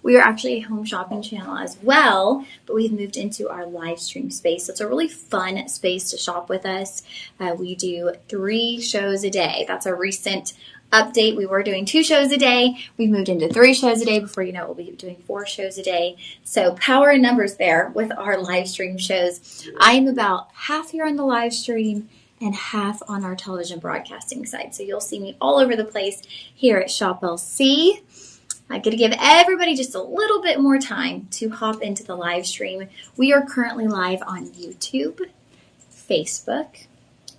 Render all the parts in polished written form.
We are actually a home shopping channel as well, but we've moved into our live stream space. So it's a really fun space to shop with us. We do 3 shows a day. That's a recent update. We were doing 2 shows a day. We've moved into 3 shows a day. Before you know it, we'll be doing 4 shows a day. So power in numbers there with our live stream shows. I am about half here on the live stream and half on our television broadcasting side. So you'll see me all over the place here at Shop LC. I'm going to give everybody just a little bit more time to hop into the live stream. We are currently live on YouTube, Facebook,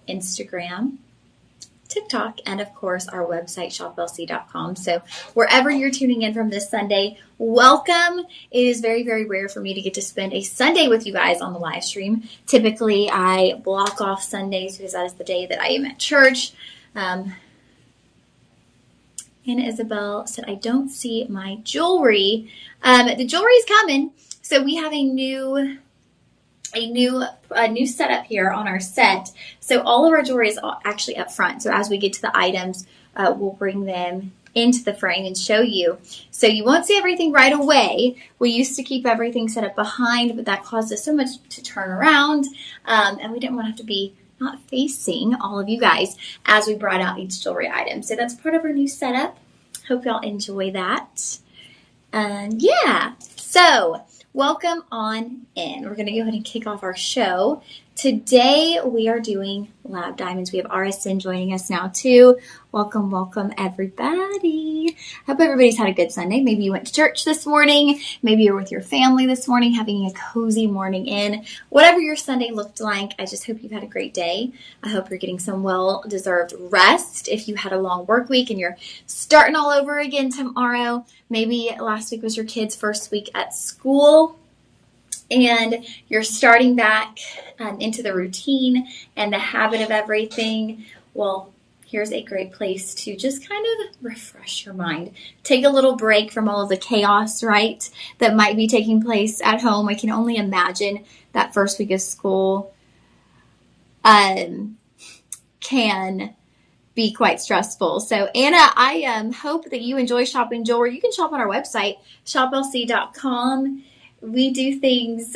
Instagram, TikTok, and of course our website, shoplc.com. So wherever you're tuning in from this Sunday, welcome. It is very, very rare for me to get to spend a Sunday with you guys on the live stream. Typically, I block off Sundays because that is the day that I am at church. Anna Isabel said, I don't see my jewelry. The jewelry is coming. So we have a new setup here on our set. So all of our jewelry is actually up front. So as we get to the items, we'll bring them into the frame and show you. So you won't see everything right away. We used to keep everything set up behind, but that caused us so much to turn around. And we didn't want to have to be not facing all of you guys as we brought out each jewelry item. So that's part of our new setup. Hope y'all enjoy that. So welcome on in. We're going to go ahead and kick off our show. Today we are doing lab diamonds. We have RSN joining us now too. Welcome, welcome everybody. Hope everybody's had a good Sunday. Maybe you went to church this morning. Maybe you're with your family this morning having a cozy morning in. Whatever your Sunday looked like, I just hope you've had a great day. I hope you're getting some well-deserved rest. If you had a long work week and you're starting all over again tomorrow, maybe last week was your kid's first week at school, and you're starting back into the routine and the habit of everything. Well, here's a great place to just kind of refresh your mind. Take a little break from all of the chaos, right, that might be taking place at home. I can only imagine that first week of school can be quite stressful. So Anna, I hope that you enjoy shopping jewelry. You can shop on our website, shoplc.com. We do things,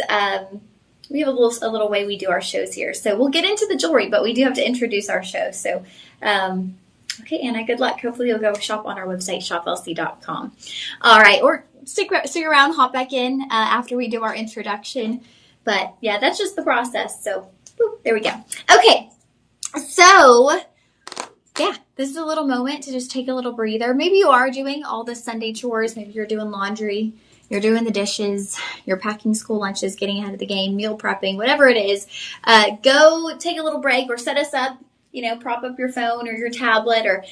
we have a little way we do our shows here. So we'll get into the jewelry, but we do have to introduce our show. So, okay, Anna, good luck. Hopefully you'll go shop on our website, shoplc.com. All right, or stick around, hop back in after we do our introduction. But yeah, that's just the process. So boop, there we go. Okay, so yeah, this is a little moment to just take a little breather. Maybe you are doing all the Sunday chores. Maybe you're doing laundry. You're doing the dishes, you're packing school lunches, getting ahead of the game, meal prepping, whatever it is. Go take a little break or set us up, prop up your phone or your tablet or,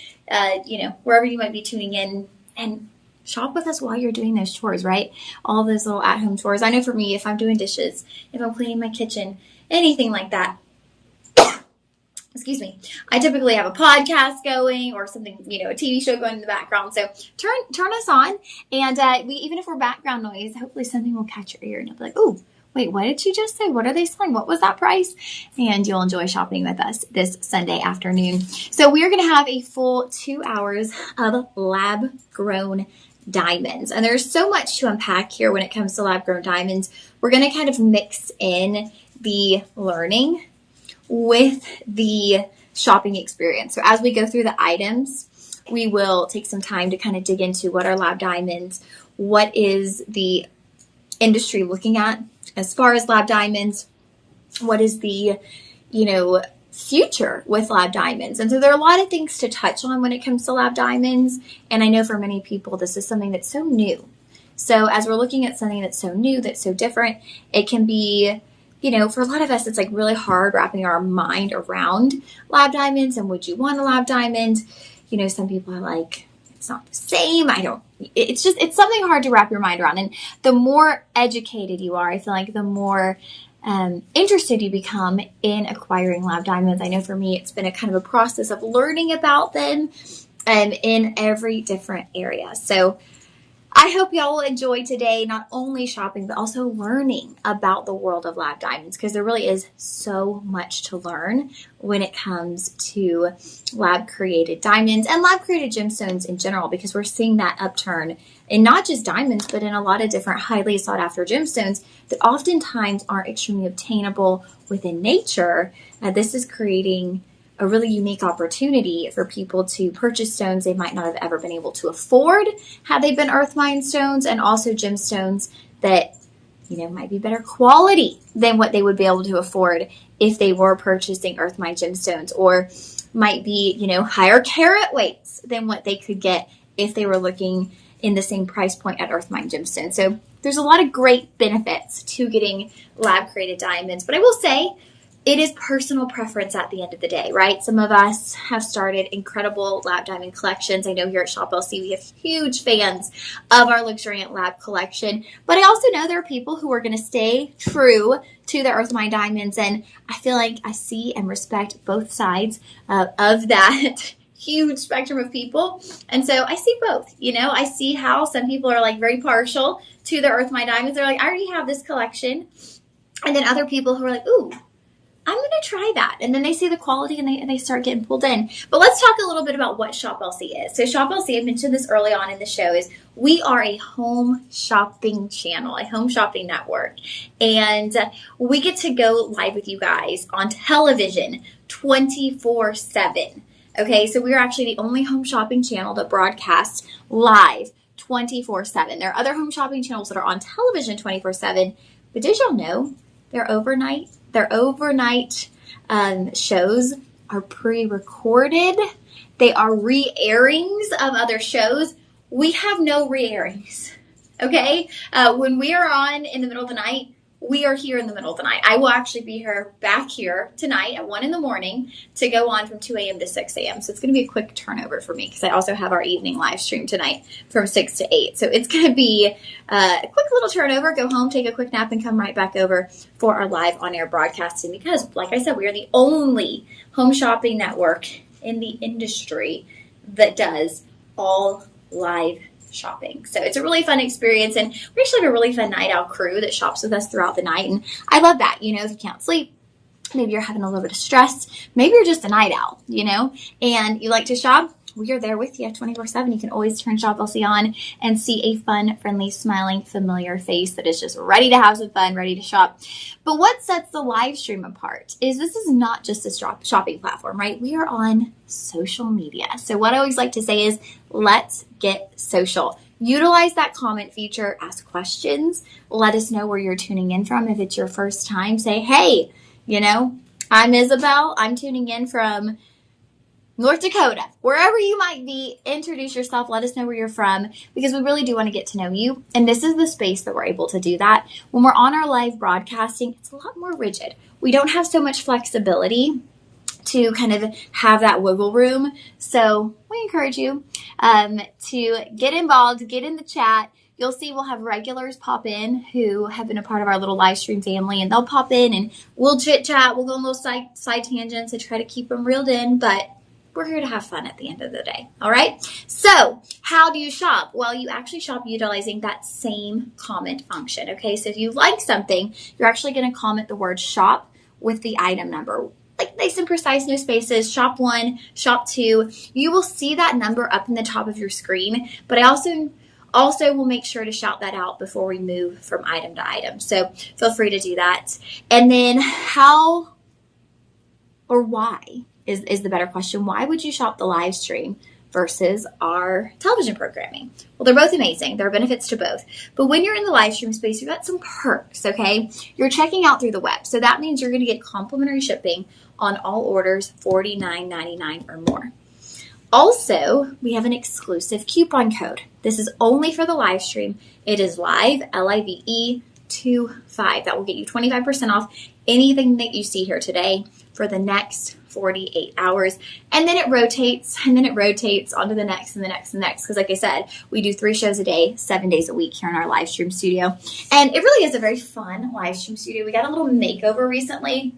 wherever you might be tuning in and shop with us while you're doing those chores, right? All those little at-home chores. I know for me, if I'm doing dishes, if I'm cleaning my kitchen, anything like that, excuse me, I typically have a podcast going or something, a TV show going in the background. So turn us on, and even if we're background noise, hopefully something will catch your ear and you'll be like, oh, wait, what did she just say? What are they selling? What was that price? And you'll enjoy shopping with us this Sunday afternoon. So we are going to have a full 2 hours of lab-grown diamonds. And there's so much to unpack here when it comes to lab-grown diamonds. We're going to kind of mix in the learning with the shopping experience. So as we go through the items, we will take some time to kind of dig into what are lab diamonds, what is the industry looking at as far as lab diamonds, what is the, future with lab diamonds. And so there are a lot of things to touch on when it comes to lab diamonds. And I know for many people, this is something that's so new. So as we're looking at something that's so new, that's so different, it can be, for a lot of us, it's like really hard wrapping our mind around lab diamonds and would you want a lab diamond? Some people are like, it's not the same. It's something hard to wrap your mind around. And the more educated you are, I feel like the more interested you become in acquiring lab diamonds. I know for me, it's been a kind of a process of learning about them in every different area. So I hope y'all will enjoy today, not only shopping, but also learning about the world of lab diamonds, because there really is so much to learn when it comes to lab created diamonds and lab created gemstones in general, because we're seeing that upturn in not just diamonds, but in a lot of different highly sought after gemstones that oftentimes aren't extremely obtainable within nature. This is creating a really unique opportunity for people to purchase stones they might not have ever been able to afford had they been earth mine stones, and also gemstones that, might be better quality than what they would be able to afford if they were purchasing earth mine gemstones, or might be, higher carat weights than what they could get if they were looking in the same price point at earth mine gemstones. So there's a lot of great benefits to getting lab created diamonds, but I will say, it is personal preference at the end of the day, right? Some of us have started incredible lab diamond collections. I know here at Shop LC, we have huge fans of our luxuriant lab collection, but I also know there are people who are going to stay true to their earth mine diamonds. And I feel like I see and respect both sides of that huge spectrum of people. And so I see both, I see how some people are like very partial to their earth mine diamonds. They're like, I already have this collection. And then other people who are like, ooh, I'm going to try that. And then they see the quality and they start getting pulled in. But let's talk a little bit about what Shop LC is. So Shop LC, I mentioned this early on in the show, is we are a home shopping channel, a home shopping network. And we get to go live with you guys on television 24/7. Okay, so we're actually the only home shopping channel that broadcasts live 24/7. There are other home shopping channels that are on television 24/7. But did y'all know they're overnight? Their overnight shows are pre-recorded. They are re-airings of other shows. We have no re-airings, okay? When we are on in the middle of the night, we are here in the middle of the night. I will actually be back here tonight at 1 a.m. to go on from 2 a.m. to 6 a.m. So it's going to be a quick turnover for me because I also have our evening live stream tonight from 6 to 8. So it's going to be a quick little turnover, go home, take a quick nap, and come right back over for our live on-air broadcasting because, like I said, we are the only home shopping network in the industry that does all live shopping. So it's a really fun experience, and we actually have a really fun night owl crew that shops with us throughout the night, and I love that. If you can't sleep, maybe you're having a little bit of stress, maybe you're just a night owl, and you like to shop, we are there with you 24/7. You can always turn Shop LC on and see a fun, friendly, smiling, familiar face that is just ready to have some fun, ready to shop. But what sets the live stream apart is this is not just a shopping platform, right? We are on social media. So what I always like to say is, let's get social. Utilize that comment feature, ask questions, let us know where you're tuning in from. If it's your first time, say, hey, I'm Isabel. I'm tuning in from North Dakota, wherever you might be. Introduce yourself. Let us know where you're from because we really do want to get to know you. And this is the space that we're able to do that. When we're on our live broadcasting, it's a lot more rigid. We don't have so much flexibility to kind of have that wiggle room. So we encourage you to get involved, get in the chat. You'll see we'll have regulars pop in who have been a part of our little live stream family, and they'll pop in and we'll chit chat. We'll go on little side tangents to try to keep them reeled in, but we're here to have fun at the end of the day. All right. So how do you shop? Well, you actually shop utilizing that same comment function. Okay. So if you like something, you're actually going to comment the word shop with the item number. Like nice and precise, no spaces, shop 1, shop 2. You will see that number up in the top of your screen, but I also will make sure to shout that out before we move from item to item. So feel free to do that. And then how or why is the better question. Why would you shop the live stream versus our television programming? Well, they're both amazing. There are benefits to both. But when you're in the live stream space, you've got some perks, okay? You're checking out through the web. So that means you're going to get complimentary shipping on all orders $49.99 or more. Also, we have an exclusive coupon code. This is only for the live stream. It is LIVE, L-I-V-E 25. That will get you 25% off anything that you see here today for the next 48 hours. And then it rotates, onto the next and the next and the next. Because like I said, we do 3 shows a day, 7 days a week here in our live stream studio. And it really is a very fun live stream studio. We got a little makeover recently.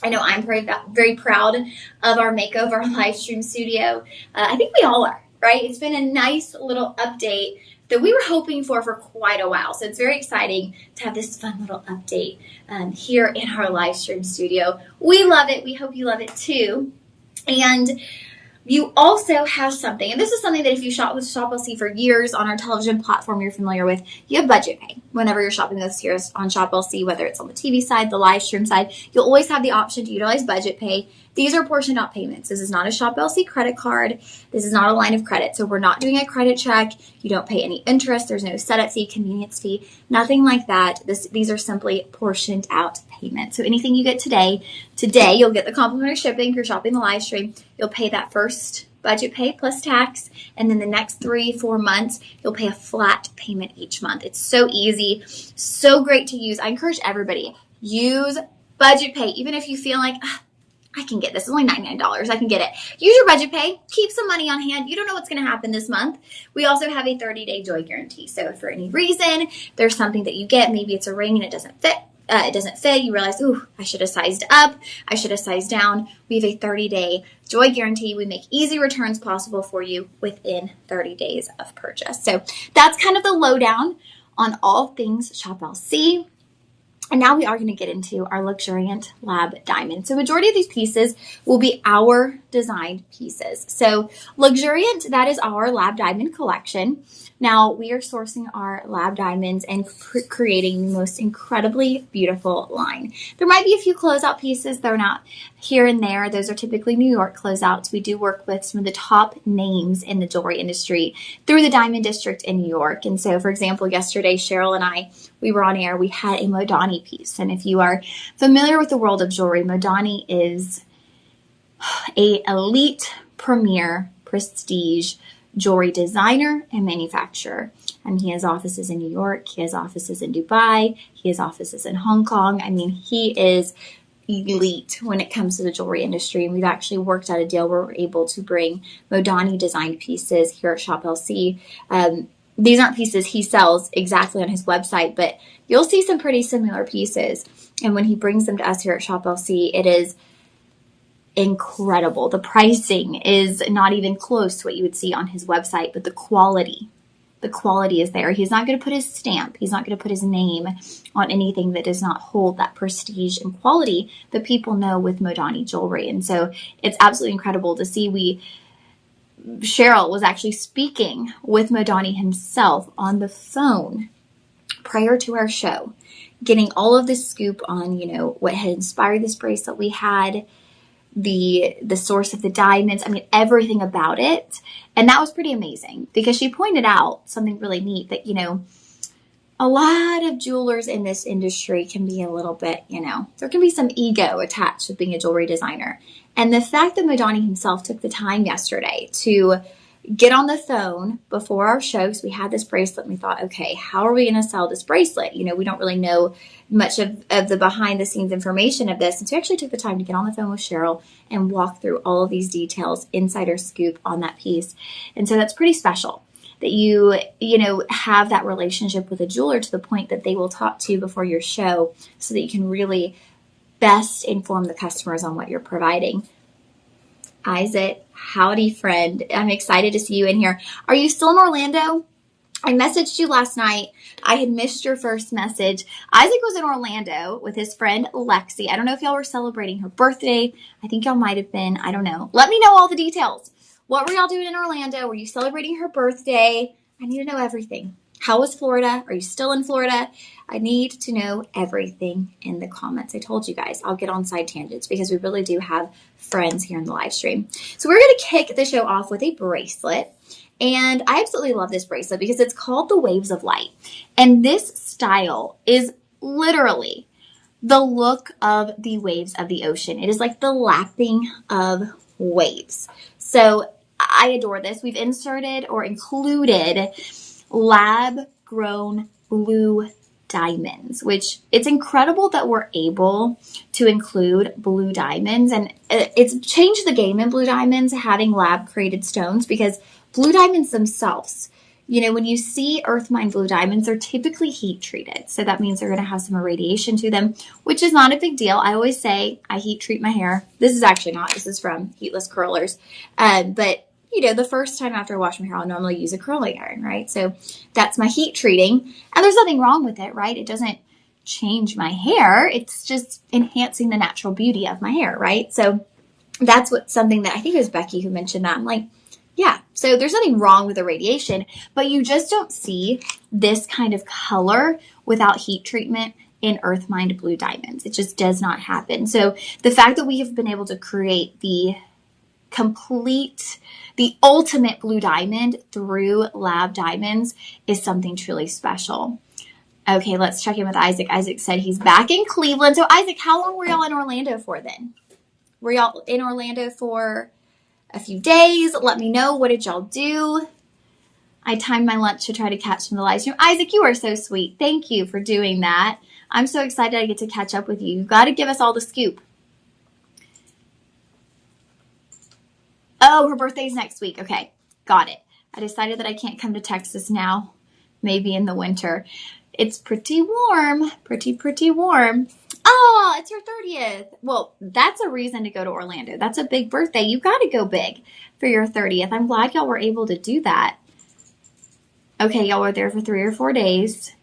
I know I'm very proud of our makeover live stream studio. I think we all are, right? It's been a nice little update that we were hoping for quite a while. So it's very exciting to have this fun little update here in our live stream studio. We love it. We hope you love it too. And you also have something, and this is something that if you shop with Shop LC for years on our television platform you're familiar with, you have budget pay. Whenever you're shopping with us here on Shop LC, whether it's on the TV side, the live stream side, you'll always have the option to utilize budget pay. These are portioned out payments. This is not a Shop LC credit card. This is not a line of credit. So we're not doing a credit check. You don't pay any interest. There's no setup fee, convenience fee, nothing like that. These are simply portioned out payments. So anything you get today, you'll get the complimentary shipping if you're shopping the live stream. You'll pay that first budget pay plus tax, and then the next 3-4 months, you'll pay a flat payment each month. It's so easy, so great to use. I encourage everybody, use budget pay, even if you feel like, I can get this. It's only $99. I can get it. Use your budget pay. Keep some money on hand. You don't know what's going to happen this month. We also have a 30-day joy guarantee. So if for any reason there's something that you get, maybe it's a ring and it doesn't fit, you realize, ooh, I should have sized up, I should have sized down. We have a 30-day joy guarantee. We make easy returns possible for you within 30 days of purchase. So that's kind of the lowdown on all things Shop LC. And now we are going to get into our luxuriant lab diamond. So majority of these pieces will be our designed pieces. So luxuriant, that is our lab diamond collection. Now we are sourcing our lab diamonds and creating the most incredibly beautiful line. There might be a few closeout pieces. They're not here and there. Those are typically New York closeouts. We do work with some of the top names in the jewelry industry through the Diamond District in New York. And so, for example, yesterday, Cheryl and I, we were on air. We had a Modani piece. And if you are familiar with the world of jewelry, Modani is a elite, premier, prestige jewelry designer and manufacturer. And he has offices in New York. He has offices in Dubai. He has offices in Hong Kong. I mean, he is elite when it comes to the jewelry industry. And we've actually worked out a deal where we're able to bring Modani designed pieces here at Shop LC. These aren't pieces he sells exactly on his website, but you'll see some pretty similar pieces. And when he brings them to us here at Shop LC, it is incredible. The pricing is not even close to what you would see on his website, but the quality is there. He's not going to put his stamp. He's not going to put his name on anything that does not hold that prestige and quality that people know with Modani jewelry. And so it's absolutely incredible to see. Cheryl was actually speaking with Modani himself on the phone prior to our show, getting all of the scoop on, what had inspired this bracelet we had, the source of the diamonds, everything about it. And that was pretty amazing because she pointed out something really neat that, a lot of jewelers in this industry can be a little bit, there can be some ego attached with being a jewelry designer. And the fact that Modani himself took the time yesterday to get on the phone before our show, because we had this bracelet and we thought, okay, how are we going to sell this bracelet? We don't really know much of the behind the scenes information of this. And so we actually took the time to get on the phone with Cheryl and walk through all of these details, insider scoop on that piece. And so that's pretty special that you have that relationship with a jeweler to the point that they will talk to you before your show so that you can really best inform the customers on what you're providing. Isaac, howdy friend. I'm excited to see you in here. Are you still in Orlando? I messaged you last night. I had missed your first message. Isaac was in Orlando with his friend Lexi. I don't know if y'all were celebrating her birthday. I think y'all might have been. I don't know. Let me know all the details. What were y'all doing in Orlando? Were you celebrating her birthday? I need to know everything. How was Florida? Are you still in Florida? I need to know everything in the comments. I told you guys, I'll get on side tangents because we really do have friends here in the live stream. So we're going to kick the show off with a bracelet. And I absolutely love this bracelet because it's called the Waves of Light. And this style is literally the look of the waves of the ocean. It is like the lapping of waves. So I adore this. We've inserted or included lab-grown blue diamonds, which it's incredible that we're able to include blue diamonds. And it's changed the game in blue diamonds, having lab-created stones, because blue diamonds themselves, when you see earth mine blue diamonds, they're typically heat treated. So that means they're going to have some irradiation to them, which is not a big deal. I always say I heat treat my hair. This is actually not. This is from Heatless Curlers. But the first time after I wash my hair, I'll normally use a curling iron, right? So that's my heat treating. And there's nothing wrong with it, right? It doesn't change my hair. It's just enhancing the natural beauty of my hair, right? So that's something that I think it was Becky who mentioned that. I'm like, yeah, so there's nothing wrong with the radiation, but you just don't see this kind of color without heat treatment in Earth Mind Blue Diamonds. It just does not happen. So the fact that we have been able to create the ultimate blue diamond through lab diamonds is something truly special. Okay, let's check in with Isaac. Isaac said he's back in Cleveland. So Isaac, how long were y'all in Orlando for then? Were y'all in Orlando for a few days? Let me know. What did y'all do? I timed my lunch to try to catch some of the live stream. Isaac, you are so sweet. Thank you for doing that. I'm so excited I get to catch up with you. You've got to give us all the scoop. Oh, her birthday's next week. Okay, got it. I decided that I can't come to Texas now. Maybe in the winter. It's pretty warm. Pretty warm. Oh, it's your 30th. Well, that's a reason to go to Orlando. That's a big birthday. You got to go big for your 30th. I'm glad y'all were able to do that. Okay, y'all were there for 3 or 4 days.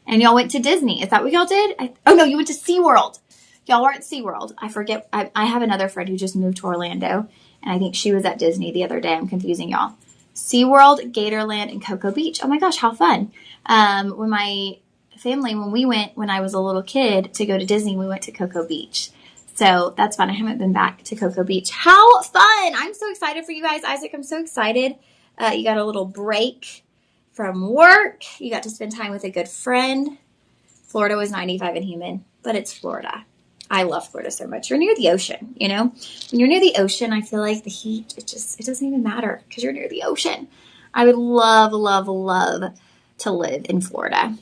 And y'all went to Disney. Is that what y'all did? Oh, no, you went to SeaWorld. Y'all were at SeaWorld. I forget. I have another friend who just moved to Orlando. And I think she was at Disney the other day. I'm confusing y'all. SeaWorld, Gatorland, and Cocoa Beach. Oh my gosh, how fun. When my family, when I was a little kid to go to Disney, we went to Cocoa Beach. So that's fun. I haven't been back to Cocoa Beach. How fun. I'm so excited for you guys. Isaac, I'm so excited. You got a little break from work. You got to spend time with a good friend. Florida was 95 and humid, but it's Florida. I love Florida so much. You're near the ocean, you know? When you're near the ocean, I feel like the heat, it doesn't even matter because you're near the ocean. I would love, love, love to live in Florida.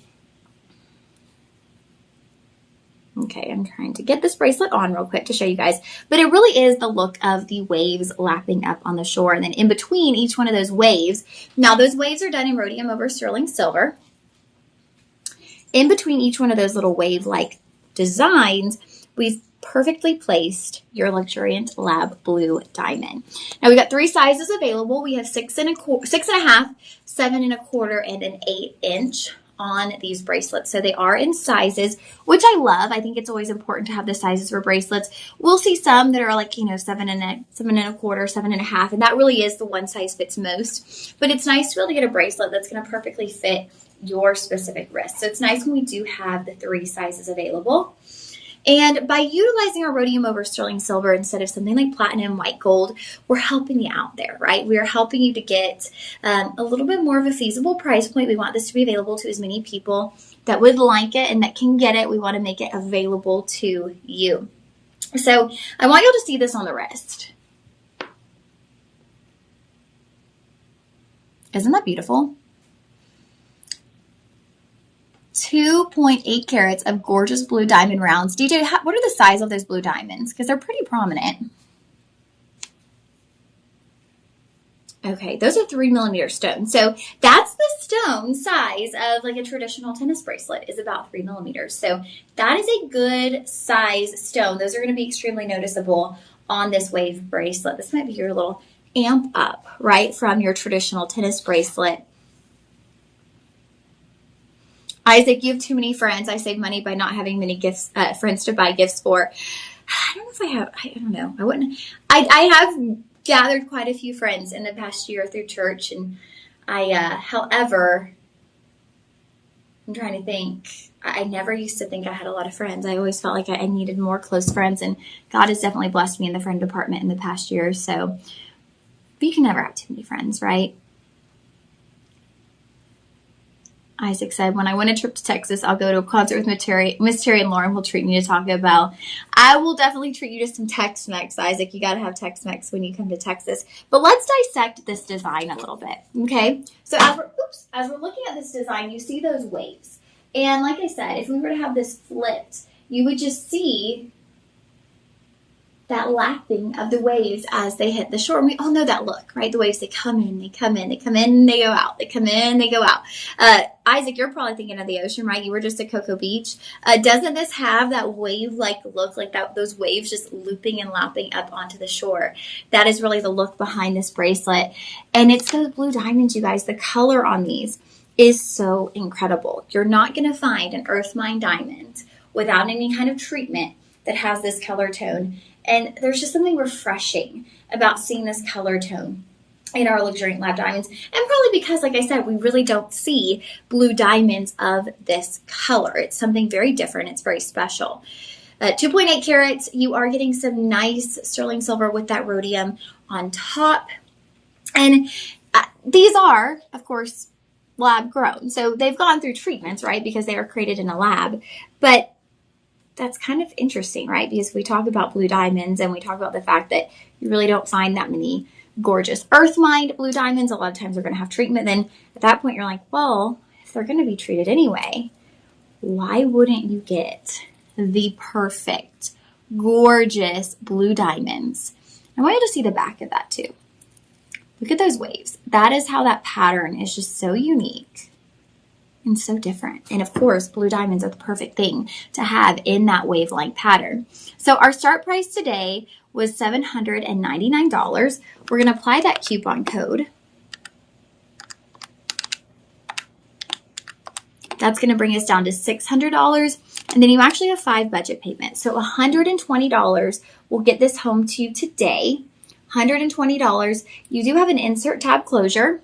Okay, I'm trying to get this bracelet on real quick to show you guys. But it really is the look of the waves lapping up on the shore. And then in between each one of those waves, now those waves are done in rhodium over sterling silver. In between each one of those little wave-like designs, we've perfectly placed your luxuriant lab blue diamond. Now we've got 3 sizes available. We have 6.5, 7 1/4, and an 8-inch on these bracelets. So they are in sizes, which I love. I think it's always important to have the sizes for bracelets. We'll see some that are like, 7 1/4, 7.5, and that really is the one size fits most. But it's nice to be able to get a bracelet that's going to perfectly fit your specific wrist. So it's nice when we do have the 3 sizes available. And by utilizing our rhodium over sterling silver instead of something like platinum, white gold, we're helping you out there, right? We are helping you to get a little bit more of a feasible price point. We want this to be available to as many people that would like it and that can get it. We want to make it available to you. So I want you to see this on the wrist. Isn't that beautiful? 2.8 carats of gorgeous blue diamond rounds. DJ, what are the size of those blue diamonds? Because they're pretty prominent. Okay, those are 3mm stones. So that's the stone size of like a traditional tennis bracelet is about 3mm. So that is a good size stone. Those are going to be extremely noticeable on this wave bracelet. This might be your little amp up, right, from your traditional tennis bracelet. Isaac, you have too many friends. I save money by not having many friends to buy gifts for. I don't know if I have. I don't know. I wouldn't. I have gathered quite a few friends in the past year through church, and however, I'm trying to think. I never used to think I had a lot of friends. I always felt like I needed more close friends, and God has definitely blessed me in the friend department in the past year. So, but you can never have too many friends, right? Isaac said, when I win a trip to Texas, I'll go to a concert with Miss Terry and Lauren will treat me to Taco Bell. I will definitely treat you to some Tex-Mex, Isaac. You got to have Tex-Mex when you come to Texas. But let's dissect this design a little bit, okay? So as we're looking at this design, you see those waves. And like I said, if we were to have this flipped, you would just see that lapping of the waves as they hit the shore. And we all know that look, right? The waves, they come in, they come in, they come in, they go out, they come in, they go out. Isaac, you're probably thinking of the ocean, right? You were just at Cocoa Beach. Doesn't this have that wave-like look, like that, those waves just looping and lapping up onto the shore? That is really the look behind this bracelet. And it's those blue diamonds, you guys. The color on these is so incredible. You're not going to find an earth mine diamond without any kind of treatment that has this color tone. And there's just something refreshing about seeing this color tone in our Luxuriant Lab diamonds. And probably because, like I said, we really don't see blue diamonds of this color. It's something very different. It's very special. 2.8 carats, you are getting some nice sterling silver with that rhodium on top. And these are, of course, lab grown. So they've gone through treatments, right? Because they are created in a lab. But that's kind of interesting, right? Because we talk about blue diamonds and we talk about the fact that you really don't find that many gorgeous earth mined blue diamonds. A lot of times they're going to have treatment. Then at that point, you're like, well, if they're going to be treated anyway, why wouldn't you get the perfect, gorgeous blue diamonds? I want you to see the back of that too. Look at those waves. That is how that pattern is just so unique and so different. And of course, blue diamonds are the perfect thing to have in that wave-like pattern. So our start price today was $799. We're going to apply that coupon code. That's going to bring us down to $600. And then you actually have 5 budget payments. So $120 will get this home to you today. $120. You do have an insert tab closure.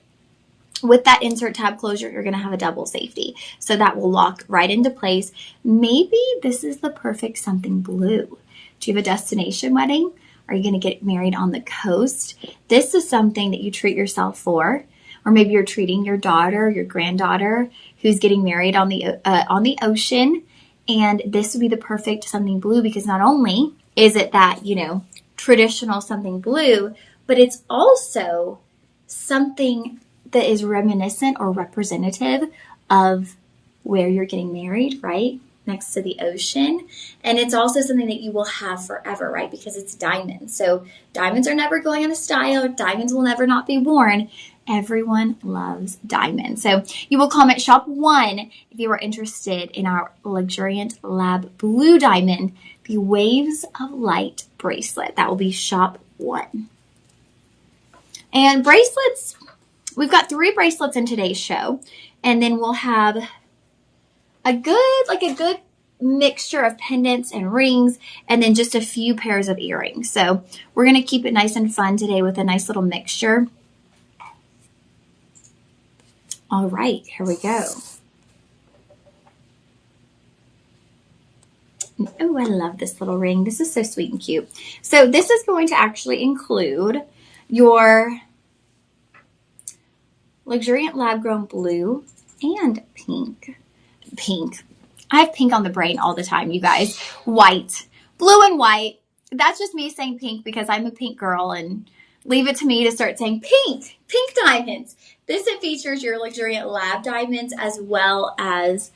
With that insert tab closure, you're going to have a double safety. So that will lock right into place. Maybe this is the perfect something blue. Do you have a destination wedding? Are you going to get married on the coast? This is something that you treat yourself for. Or maybe you're treating your daughter, your granddaughter, who's getting married on the ocean. And this would be the perfect something blue, because not only is it that, traditional something blue, but it's also something that is reminiscent or representative of where you're getting married, right? Next to the ocean. And it's also something that you will have forever, right? Because it's diamonds. So diamonds are never going out of style. Diamonds will never not be worn. Everyone loves diamonds. So you will comment shop 1 if you are interested in our Luxuriant Lab Blue Diamond, the Waves of Light bracelet. That will be shop 1. And bracelets, we've got 3 bracelets in today's show. And then we'll have a good mixture of pendants and rings, and then just a few pairs of earrings. So we're going to keep it nice and fun today with a nice little mixture. All right, here we go. Oh, I love this little ring. This is so sweet and cute. So this is going to actually include your Luxuriant Lab Grown Blue and pink. Pink. I have pink on the brain all the time, you guys. White. Blue and white. That's just me saying pink because I'm a pink girl, and leave it to me to start saying pink. Pink diamonds. This features your Luxuriant Lab diamonds as well as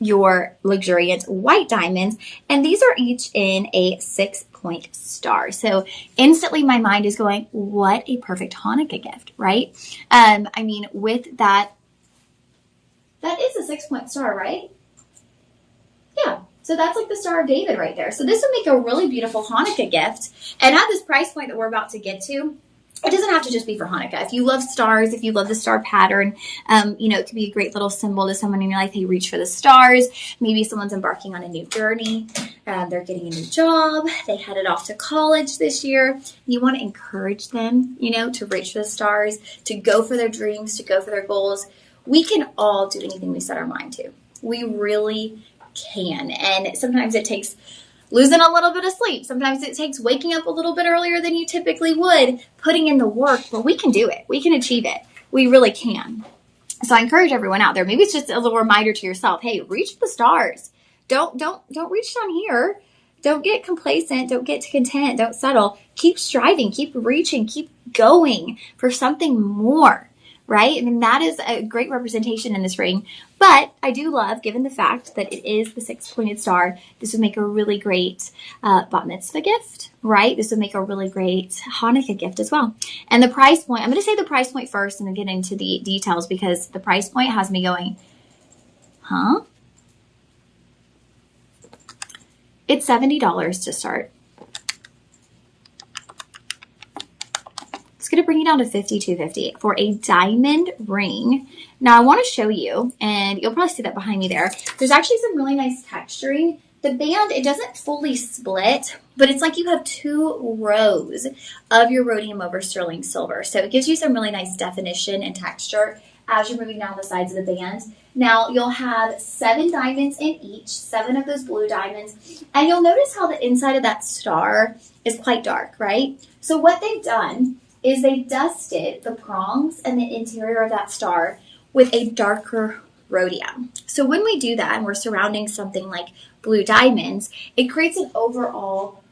your Luxuriant White diamonds. And these are each in a 6-point star. So instantly my mind is going, what a perfect Hanukkah gift, right? I mean, with that is a 6-point star, right? Yeah. So that's like the Star of David right there. So this would make a really beautiful Hanukkah gift. And at this price point that we're about to get to, it doesn't have to just be for Hanukkah. If you love stars, if you love the star pattern, it could be a great little symbol to someone in your life. Hey, reach for the stars. Maybe someone's embarking on a new journey. They're getting a new job. They headed off to college this year. You want to encourage them, to reach for the stars, to go for their dreams, to go for their goals. We can all do anything we set our mind to. We really can. And sometimes it takes losing a little bit of sleep. Sometimes it takes waking up a little bit earlier than you typically would, putting in the work, but we can do it. We can achieve it. We really can. So I encourage everyone out there. Maybe it's just a little reminder to yourself. Hey, reach for the stars. Don't reach down here. Don't get complacent. Don't get content. Don't settle. Keep striving. Keep reaching. Keep going for something more, right? I mean, that is a great representation in this ring. But I do love, given the fact that it is the 6-pointed star, this would make a really great bat mitzvah gift, right? This would make a really great Hanukkah gift as well. And the price point, I'm going to say the price point first and then get into the details, because the price point has me going, huh? It's $70 to start. It's going to bring you down to $52.50 for a diamond ring. Now I want to show you, and you'll probably see that behind me there. There's actually some really nice texturing. The band, it doesn't fully split, but it's like you have 2 rows of your rhodium over sterling silver. So it gives you some really nice definition and texture as you're moving down the sides of the band. Now you'll have 7 diamonds in each, 7 of those blue diamonds. And you'll notice how the inside of that star is quite dark, right? So what they've done is they dusted the prongs and the interior of that star with a darker rhodium. So when we do that and we're surrounding something like blue diamonds, it creates an overall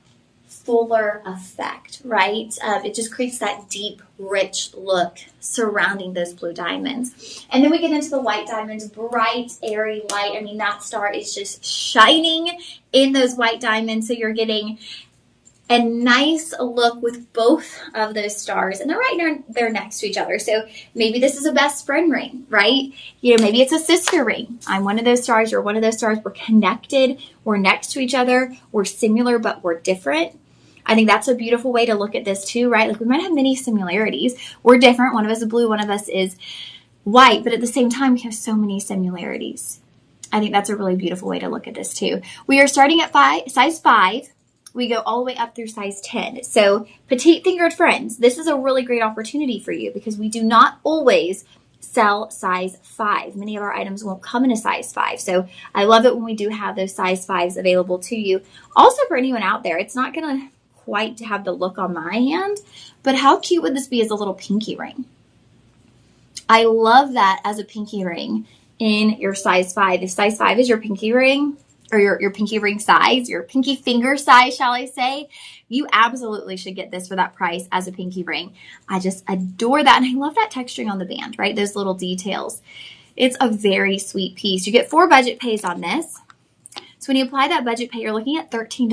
fuller effect, right? It just creates that deep, rich look surrounding those blue diamonds. And then we get into the white diamonds, bright, airy light. I mean, that star is just shining in those white diamonds. So you're getting a nice look with both of those stars, and they're right there next to each other. So maybe this is a best friend ring, right? You know, maybe it's a sister ring. I'm one of those stars, you're one of those stars. We're connected, we're next to each other, we're similar, but we're different. I think that's a beautiful way to look at this too, right? Like, we might have many similarities. We're different. One of us is blue, one of us is white, but at the same time, we have so many similarities. I think that's a really beautiful way to look at this too. We are starting at size 5. We go all the way up through size 10. So petite fingered friends, this is a really great opportunity for you, because we do not always sell size 5. Many of our items won't come in a size 5. So I love it when we do have those size 5s available to you. Also, for anyone out there, it's not going to quite have the look on my hand, but how cute would this be as a little pinky ring? I love that as a pinky ring in your size 5. If size 5 is your pinky ring, or your pinky ring size, your pinky finger size, shall I say, you absolutely should get this for that price as a pinky ring. I just adore that. And I love that texturing on the band, right? Those little details. It's a very sweet piece. You get 4 budget pays on this. So when you apply that budget pay, you're looking at $13.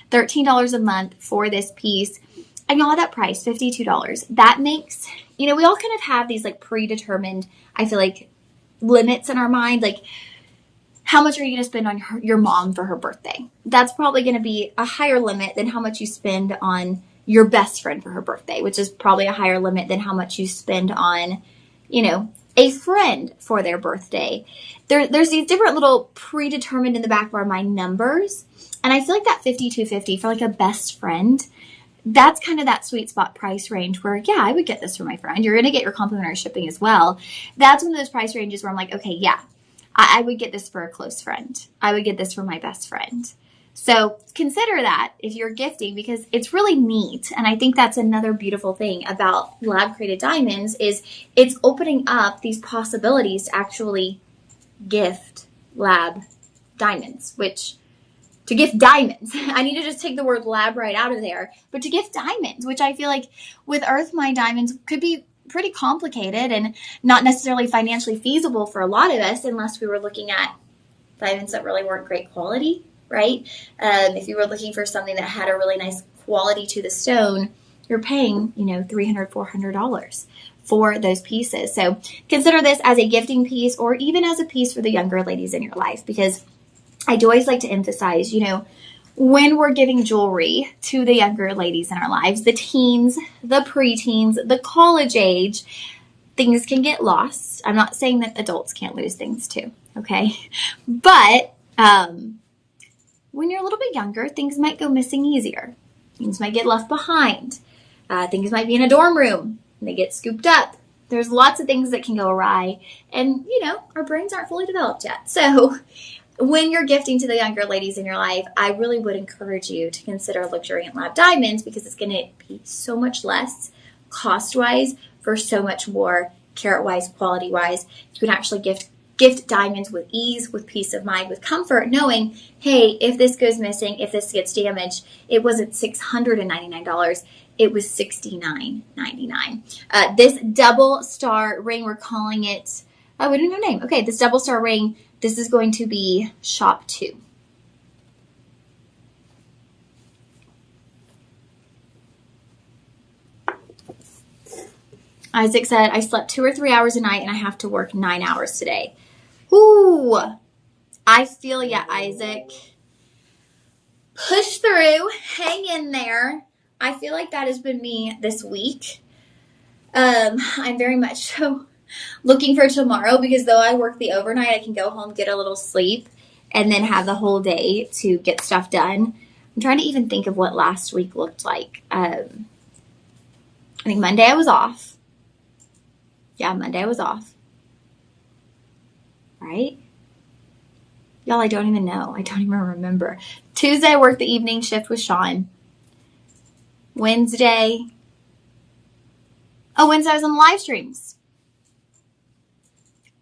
$13 a month for this piece. And you'll have that price, $52. That makes, you know, we all kind of have these like predetermined, I feel like, limits in our mind. Like, how much are you going to spend on your mom for her birthday? That's probably going to be a higher limit than how much you spend on your best friend for her birthday, which is probably a higher limit than how much you spend on, you know, a friend for their birthday. There's these different little predetermined in the back of our mind numbers. And I feel like that $52.50 for like a best friend, that's kind of that sweet spot price range where, yeah, I would get this for my friend. You're going to get your complimentary shipping as well. That's one of those price ranges where I'm like, okay, yeah, I would get this for a close friend. I would get this for my best friend. So consider that if you're gifting, because it's really neat. And I think that's another beautiful thing about lab created diamonds is it's opening up these possibilities to actually gift lab diamonds, which to gift diamonds, I need to just take the word lab right out of there, but to gift diamonds, which I feel like with Earth Mine diamonds could be pretty complicated and not necessarily financially feasible for a lot of us unless we were looking at diamonds that really weren't great quality, right? If you were looking for something that had a really nice quality to the stone, you're paying, you know, $300, $400 for those pieces. So consider this as a gifting piece or even as a piece for the younger ladies in your life, because I do always like to emphasize, you know, when we're giving jewelry to the younger ladies in our lives, the teens, the preteens, the college age, things can get lost. I'm not saying that adults can't lose things too, okay? But when you're a little bit younger, things might go missing easier. Things might get left behind. Things might be in a dorm room and they get scooped up. There's lots of things that can go awry. And, you know, our brains aren't fully developed yet. So when you're gifting to the younger ladies in your life, I really would encourage you to consider luxuriant lab diamonds, because it's going to be so much less cost-wise for so much more carat-wise, quality-wise. You can actually gift diamonds with ease, with peace of mind, with comfort, knowing, hey, if this goes missing, if this gets damaged, it wasn't $699. it was $69.99. This double star ring, we're calling it, oh, we didn't have a name. Okay, this double star ring, this is going to be shop 2. Isaac said, I slept 2 or 3 hours a night and I have to work 9 hours today. Ooh, I feel ya, Isaac. Push through, hang in there. I feel like that has been me this week. I'm very much so looking for tomorrow because though I work the overnight, I can go home, get a little sleep, and then have the whole day to get stuff done. I'm trying to even think of what last week looked like. I think Monday I was off. Yeah, Monday I was off. Right? Y'all, I don't even know. I don't even remember. Tuesday I worked the evening shift with Sean. Wednesday I was on the live streams.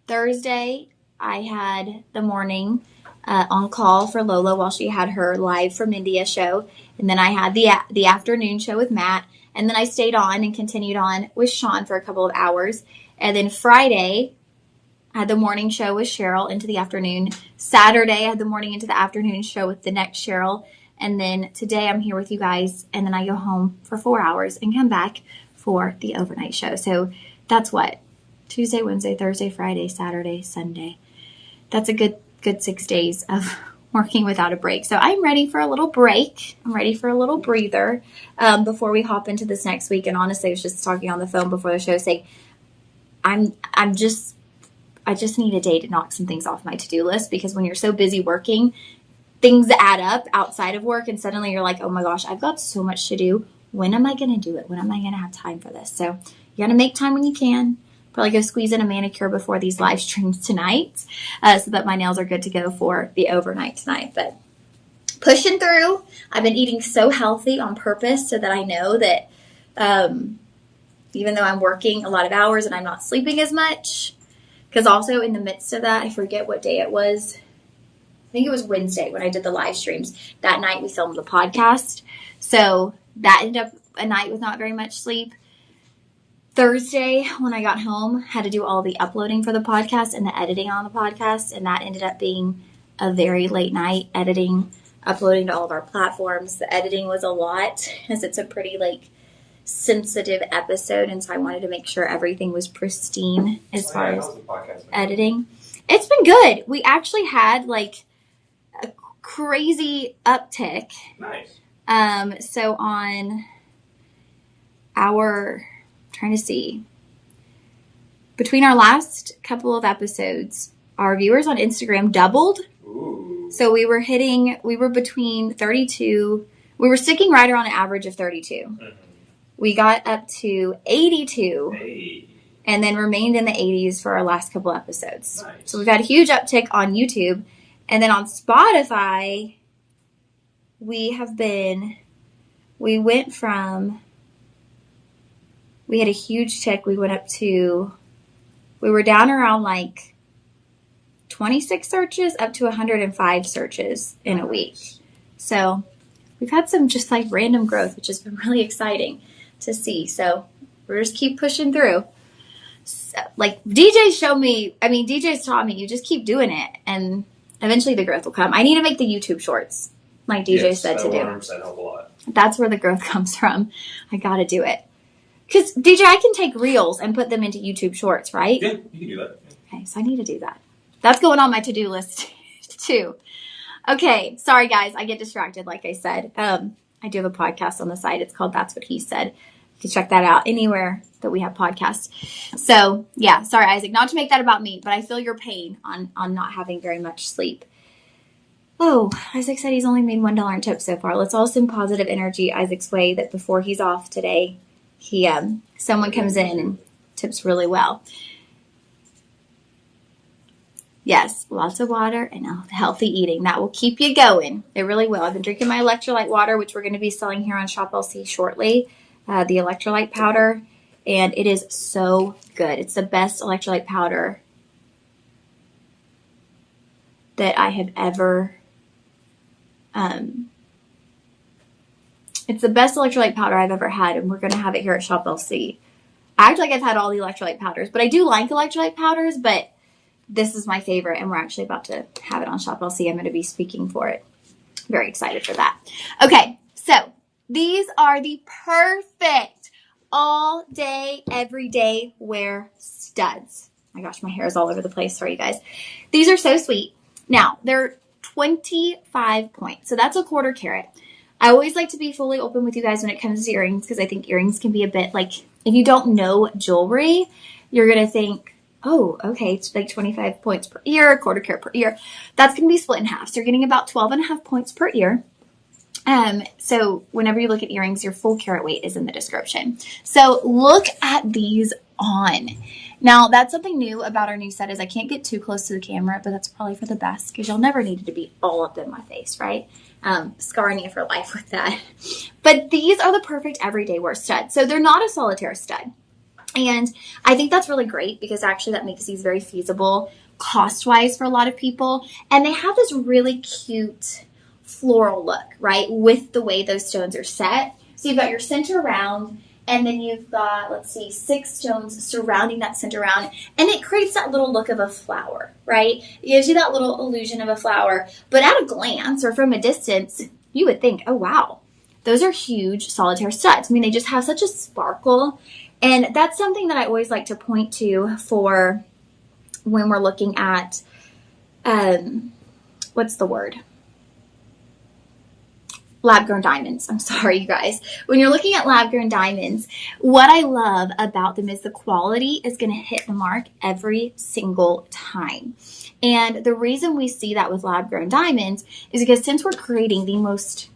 Thursday, I had the morning on call for Lola while she had her live from India show. And then I had the afternoon show with Matt. And then I stayed on and continued on with Sean for a couple of hours. And then Friday, I had the morning show with Cheryl into the afternoon. Saturday, I had the morning into the afternoon show with the next Cheryl. And then today I'm here with you guys. And then I go home for 4 hours and come back for the overnight show. So that's what? Tuesday, Wednesday, Thursday, Friday, Saturday, Sunday. That's a good 6 days of working without a break. So I'm ready for a little break. I'm ready for a little breather before we hop into this next week. And honestly, I was just talking on the phone before the show saying, I just need a day to knock some things off my to-do list because when you're so busy working, things add up outside of work and suddenly you're like, oh my gosh, I've got so much to do. When am I going to do it? When am I going to have time for this? So you got to make time when you can. Probably go squeeze in a manicure before these live streams tonight so that my nails are good to go for the overnight tonight. But pushing through. I've been eating so healthy on purpose so that I know that even though I'm working a lot of hours and I'm not sleeping as much, because also in the midst of that, I forget what day it was. I think it was Wednesday when I did the live streams. That night we filmed the podcast. So that ended up a night with not very much sleep. Thursday, when I got home, had to do all the uploading for the podcast and the editing on the podcast, and that ended up being a very late night editing, uploading to all of our platforms. The editing was a lot, as it's a pretty, sensitive episode, and so I wanted to make sure everything was pristine as far as editing. It's been good. We actually had, a crazy uptick. Nice. So on our... trying to see. Between our last couple of episodes, our viewers on Instagram doubled. Ooh. So we were between 32. We were sticking right around an average of 32. Mm-hmm. We got up to 82. Hey. And then remained in the 80s for our last couple episodes. Nice. So we've had a huge uptick on YouTube. And then on Spotify, we had a huge tick. We were down around 26 searches up to 105 searches in a week. So we've had some just random growth, which has been really exciting to see. So we're just keep pushing through. So, DJ's taught me, you just keep doing it and eventually the growth will come. I need to make the YouTube shorts like DJ said to do. 100% help a lot. That's where the growth comes from. I got to do it. Because, DJ, I can take reels and put them into YouTube shorts, right? Yeah, you can do that. Okay, so I need to do that. That's going on my to-do list, too. Okay, sorry, guys. I get distracted, like I said. I do have a podcast on the site. It's called That's What He Said. You can check that out anywhere that we have podcasts. So, yeah, sorry, Isaac. Not to make that about me, but I feel your pain on not having very much sleep. Oh, Isaac said he's only made $1 in tips so far. Let's all send positive energy Isaac's way that before he's off today, someone comes in and tips really well. Yes, lots of water and healthy eating. That will keep you going. It really will. I've been drinking my electrolyte water, which we're going to be selling here on Shop LC shortly, the electrolyte powder, and it is so good. It's the best electrolyte powder that I have ever It's the best electrolyte powder I've ever had, and we're going to have it here at Shop LC. I act like I've had all the electrolyte powders, but I do like electrolyte powders, but this is my favorite, and we're actually about to have it on Shop LC. I'm going to be speaking for it. Very excited for that. Okay, so these are the perfect all day, everyday wear studs. Oh my gosh, my hair is all over the place. Sorry, you guys. These are so sweet. Now, they're 25 points, so that's a quarter carat. I always like to be fully open with you guys when it comes to earrings because I think earrings can be a bit like, if you don't know jewelry, you're going to think, oh, okay, it's like 25 points per ear, a quarter carat per ear. That's going to be split in half. So you're getting about 12 and a half points per ear. So whenever you look at earrings, your full carat weight is in the description. So look at these on. Now, that's something new about our new set is I can't get too close to the camera, but that's probably for the best because you'll never need it to be all up in my face, right? Scarring you for life with that. But these are the perfect everyday wear studs. So they're not a solitaire stud. And I think that's really great because actually that makes these very feasible cost-wise for a lot of people. And they have this really cute floral look, right, with the way those stones are set. So you've got your center round, and then you've got, let's see, 6 stones surrounding that center round, and it creates that little look of a flower, right? It gives you that little illusion of a flower, but at a glance or from a distance, you would think, oh, wow, those are huge solitaire studs. I mean, they just have such a sparkle, and that's something that I always like to point to for when we're looking at, what's the word? Lab-grown diamonds. I'm sorry, you guys. When you're looking at lab-grown diamonds, what I love about them is the quality is going to hit the mark every single time. And the reason we see that with lab-grown diamonds is because since we're creating the most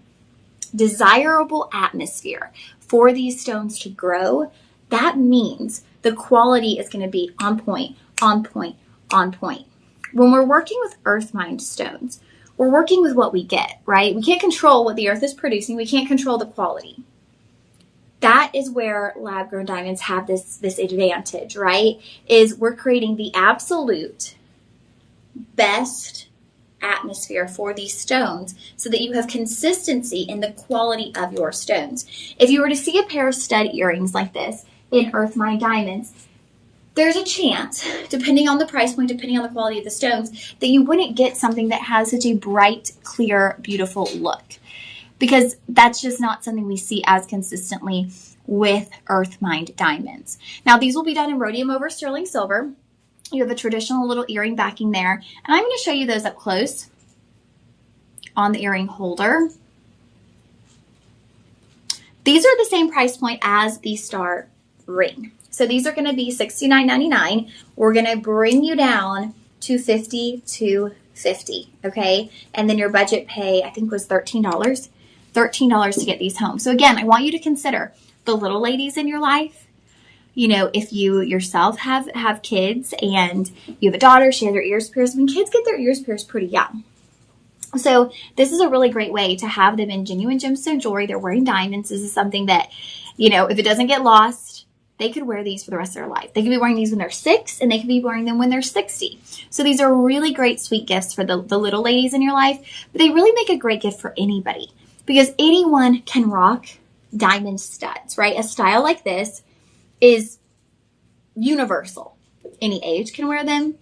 desirable atmosphere for these stones to grow, that means the quality is going to be on point, on point, on point. When we're working with earth mined stones, we're working with what we get, right? We can't control what the earth is producing. We can't control the quality. That is where lab-grown diamonds have this advantage, right? Is we're creating the absolute best atmosphere for these stones so that you have consistency in the quality of your stones. If you were to see a pair of stud earrings like this in earth mined diamonds, there's a chance, depending on the price point, depending on the quality of the stones, that you wouldn't get something that has such a bright, clear, beautiful look. Because that's just not something we see as consistently with earth mined diamonds. Now, these will be done in rhodium over sterling silver. You have a traditional little earring backing there. And I'm going to show you those up close on the earring holder. These are the same price point as the star ring. So these are going to be $69.99. We're going to bring you down to $52.50, okay? And then your budget pay, I think, was $13. $13 to get these home. So again, I want you to consider the little ladies in your life. You know, if you yourself have kids and you have a daughter, she has her ears pierced. I mean, kids get their ears pierced pretty young. So this is a really great way to have them in genuine gemstone jewelry. They're wearing diamonds. This is something that, you know, if it doesn't get lost, they could wear these for the rest of their life. They could be wearing these when they're 6, and they could be wearing them when they're 60. So these are really great sweet gifts for the little ladies in your life, but they really make a great gift for anybody because anyone can rock diamond studs, right? A style like this is universal. Any age can wear them,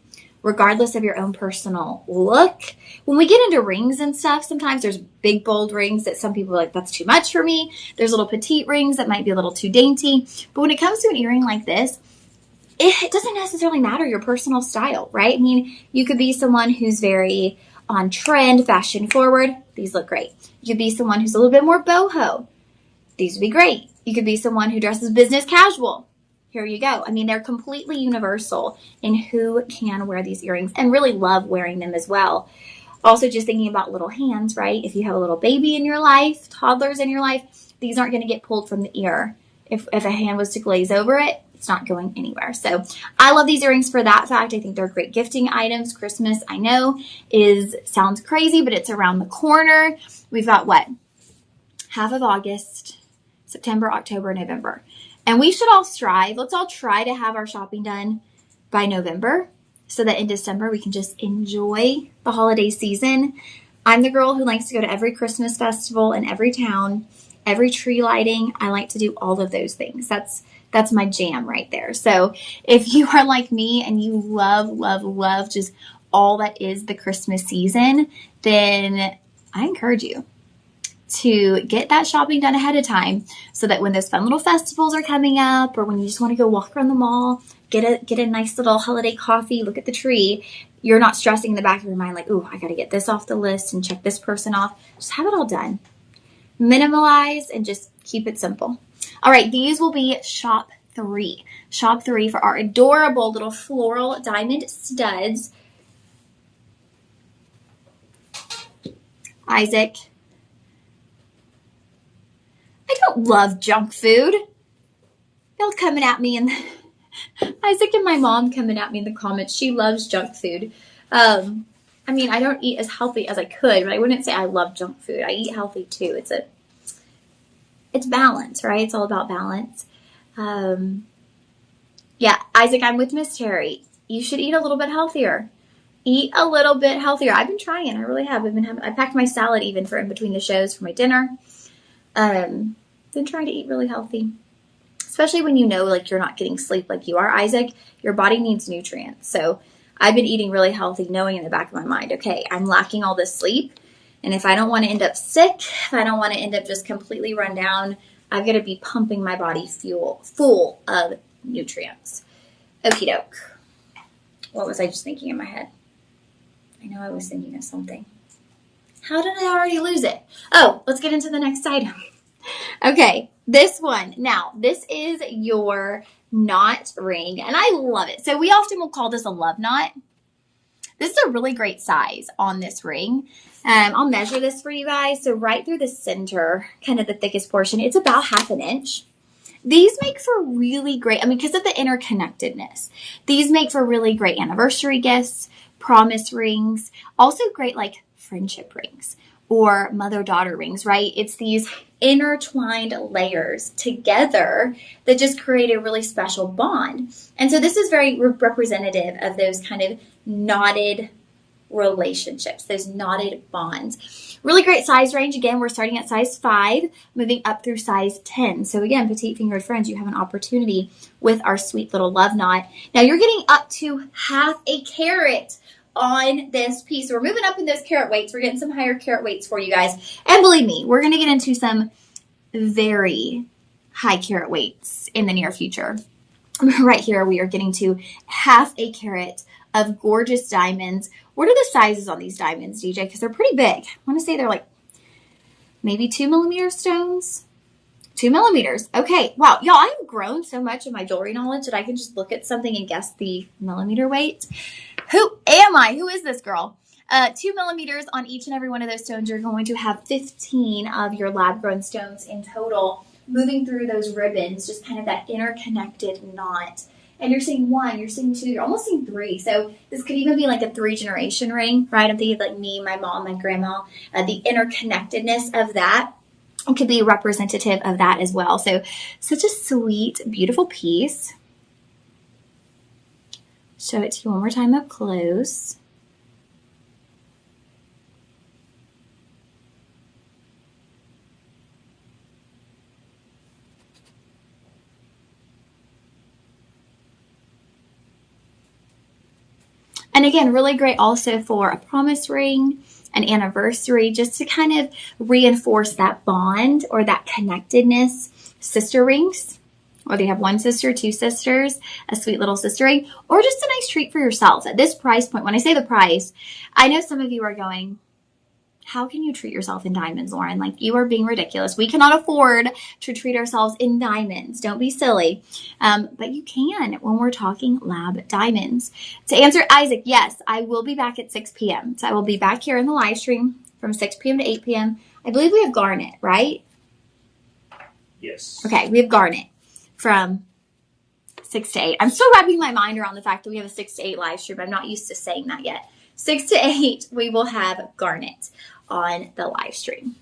regardless of your own personal look. When we get into rings and stuff, sometimes there's big, bold rings that some people are like, that's too much for me. There's little petite rings that might be a little too dainty. But when it comes to an earring like this, it doesn't necessarily matter your personal style, right? I mean, you could be someone who's very on trend, fashion forward. These look great. You could be someone who's a little bit more boho. These would be great. You could be someone who dresses business casual. Here you go. I mean, they're completely universal in who can wear these earrings and really love wearing them as well. Also, just thinking about little hands, right? If you have a little baby in your life, toddlers in your life, these aren't going to get pulled from the ear. If a hand was to glaze over it, it's not going anywhere. So I love these earrings for that fact. I think they're great gifting items. Christmas, I know, sounds crazy, but it's around the corner. We've got what? Half of August, September, October, November. And we should all strive. Let's all try to have our shopping done by November so that in December we can just enjoy the holiday season. I'm the girl who likes to go to every Christmas festival in every town every tree lighting. I like to do all of those things. That's my jam right there. So if you are like me and you love just all that is the Christmas season, then I encourage you to get that shopping done ahead of time so that when those fun little festivals are coming up, or when you just want to go walk around the mall, get a nice little holiday coffee, look at the tree, you're not stressing in the back of your mind like, ooh, I got to get this off the list and check this person off. Just have it all done. Minimalize and just keep it simple. All right, these will be shop 3. Shop 3 for our adorable little floral diamond studs. Isaac, I don't love junk food. Y'all coming at me, and Isaac and my mom coming at me in the comments. She loves junk food. I mean, I don't eat as healthy as I could, but I wouldn't say I love junk food. I eat healthy too. It's balance, right? It's all about balance. Yeah, Isaac, I'm with Miss Terry. You should eat a little bit healthier. Eat a little bit healthier. I've been trying. I really have. I packed my salad even for in between the shows for my dinner. Been trying to eat really healthy. Especially when you know like you're not getting sleep like you are, Isaac. Your body needs nutrients. So I've been eating really healthy, knowing in the back of my mind, okay, I'm lacking all this sleep. And if I don't want to end up sick, if I don't want to end up just completely run down, I've got to be pumping my body full of nutrients. Okie doke. What was I just thinking in my head? I know I was thinking of something. How did I already lose it? Oh, let's get into the next item. Okay, this one. Now, this is your knot ring, and I love it. So we often will call this a love knot. This is a really great size on this ring. I'll measure this for you guys. So right through the center, kind of the thickest portion, it's about 1/2 inch. These make for really great, because of the interconnectedness, these make for really great anniversary gifts, promise rings, also great like friendship rings or mother-daughter rings, right? It's these intertwined layers together that just create a really special bond. And so this is very representative of those kind of knotted relationships, those knotted bonds. Really great size range. Again, we're starting at size 5, moving up through size 10. So again, petite fingered friends, you have an opportunity with our sweet little love knot. Now you're getting up to 1/2 carat on this piece. So we're moving up in those carat weights. We're getting some higher carat weights for you guys. And believe me, we're going to get into some very high carat weights in the near future. Right here, we are getting to 1/2 carat of gorgeous diamonds. What are the sizes on these diamonds, DJ? Because they're pretty big. I want to say they're like maybe 2mm stones. 2mm. Okay. Wow. Y'all, I have grown so much in my jewelry knowledge that I can just look at something and guess the millimeter weight. Who am I? Who is this girl? 2mm on each and every one of those stones. You're going to have 15 of your lab-grown stones in total, moving through those ribbons, just kind of that interconnected knot. And you're seeing 1, you're seeing 2, you're almost seeing 3. So this could even be like a 3-generation ring, right? I'm thinking like me, my mom, my grandma, the interconnectedness of that. It could be representative of that as well. So such a sweet, beautiful piece. Show it to you one more time up close. And again, really great also for a promise ring, an anniversary, just to kind of reinforce that bond or that connectedness. Sister rings, whether you have 1 sister, 2 sisters, a sweet little sister ring, or just a nice treat for yourself. At this price point, when I say the price, I know some of you are going, how can you treat yourself in diamonds, Lauren? Like, you are being ridiculous. We cannot afford to treat ourselves in diamonds. Don't be silly. But you can when we're talking lab diamonds. To answer Isaac, yes, I will be back at 6 p.m. So I will be back here in the live stream from 6 p.m. to 8 p.m. I believe we have garnet, right? Yes. Okay, we have garnet from 6 to 8. I'm still wrapping my mind around the fact that we have a 6 to 8 live stream. I'm not used to saying that yet. 6 to 8, we will have garnet on the live stream.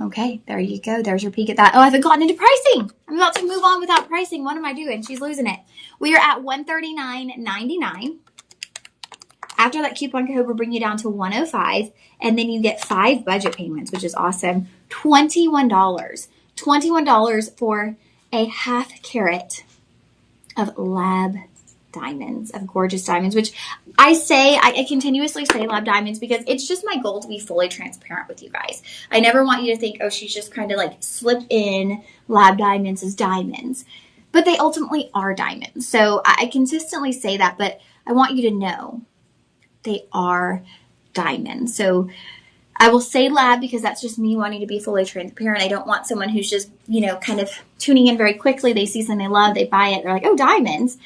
Okay, there you go. There's your peek at that. Oh, I haven't gotten into pricing. I'm about to move on without pricing. What am I doing? She's losing it. We are at $139.99. After that coupon code will bring you down to $105, and then you get 5 budget payments, which is awesome. $21. $21 for a half carat of lab diamonds, of gorgeous diamonds, which I continuously say lab diamonds because it's just my goal to be fully transparent with you guys. I never want you to think, oh, she's just kind of like slip in lab diamonds as diamonds, but they ultimately are diamonds. So I consistently say that, but I want you to know they are diamonds. So I will say lab because that's just me wanting to be fully transparent. I don't want someone who's just, kind of tuning in very quickly. They see something they love, they buy it, they're like, oh, diamonds.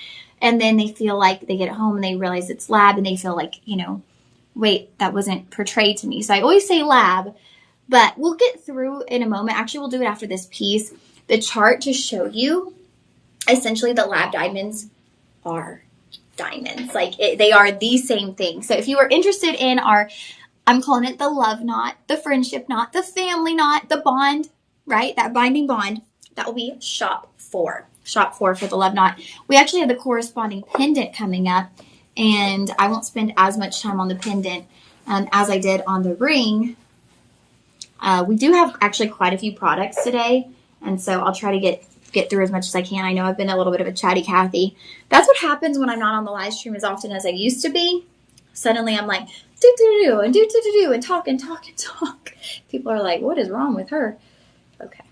And then they feel like they get it home and they realize it's lab and they feel like, wait, that wasn't portrayed to me. So I always say lab, but we'll get through in a moment. Actually, we'll do it after this piece, the chart to show you essentially that lab diamonds are diamonds. They are the same thing. So if you are interested in I'm calling it the love knot, the friendship knot, the family knot, the bond, right? That binding bond, that will be shop 4. Shop 4 for the love knot. We actually have the corresponding pendant coming up, and I won't spend as much time on the pendant as I did on the ring. We do have actually quite a few products today, and so I'll try to get through as much as I can. I know I've been a little bit of a chatty Cathy. That's what happens when I'm not on the live stream as often as I used to be. Suddenly I'm like, do and talk. People are like, what is wrong with her? Okay.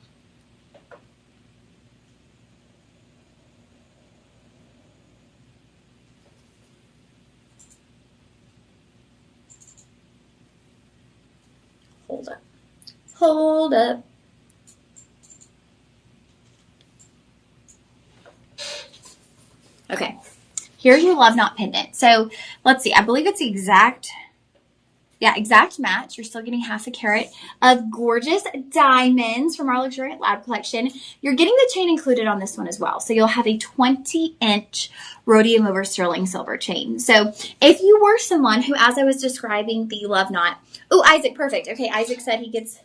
Hold up. Okay. Here's your love knot pendant. So let's see. I believe it's the exact match. You're still getting half a carat of gorgeous diamonds from our Luxuriant Lab collection. You're getting the chain included on this one as well. So you'll have a 20-inch rhodium over sterling silver chain. So if you were someone who, as I was describing the love knot, oh, Isaac, perfect. Okay, Isaac said he gets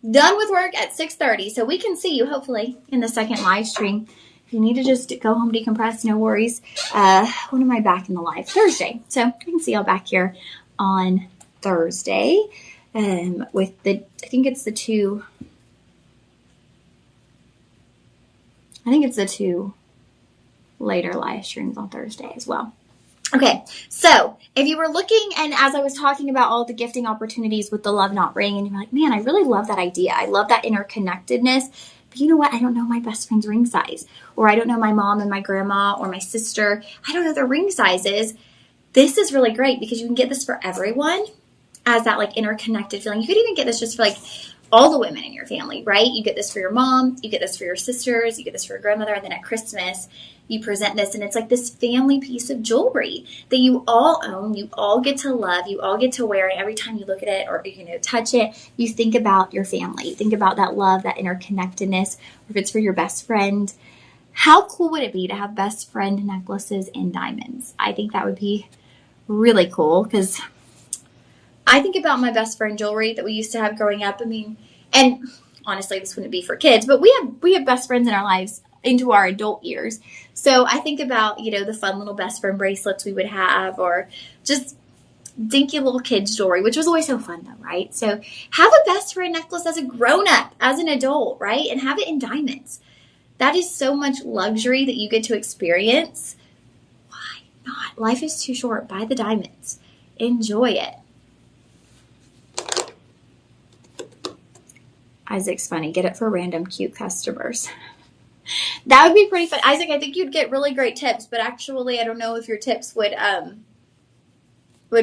done with work at 6:30. So we can see you hopefully in the second live stream. If you need to just go home, decompress, no worries. When am I back in the live? Thursday. So I can see y'all back here on Thursday with I think it's the two later live streams on Thursday as well. Okay, so if you were looking, and as I was talking about all the gifting opportunities with the love knot ring, and you're like, man, I really love that idea. I love that interconnectedness. But you know what? I don't know my best friend's ring size, or I don't know my mom and my grandma or my sister. I don't know their ring sizes. This is really great because you can get this for everyone as that like interconnected feeling. You could even get this just for like all the women in your family, right? You get this for your mom, you get this for your sisters, you get this for your grandmother, and then at Christmas, you present this, and it's like this family piece of jewelry that you all own, you all get to love, you all get to wear it. Every time you look at it or touch it, you think about your family, you think about that love, that interconnectedness. Or if it's for your best friend, how cool would it be to have best friend necklaces in diamonds? I think that would be really cool because I think about my best friend jewelry that we used to have growing up. I mean, and honestly, this wouldn't be for kids, but we have best friends in our lives into our adult years. So I think about, the fun little best friend bracelets we would have, or just dinky little kids jewelry, which was always so fun though, right? So have a best friend necklace as a grown up, as an adult, right? And have it in diamonds. That is so much luxury that you get to experience. Why not? Life is too short. Buy the diamonds. Enjoy it. Isaac's funny. Get it for random cute customers. That would be pretty fun. Isaac, I think you'd get really great tips, but actually I don't know if your tips would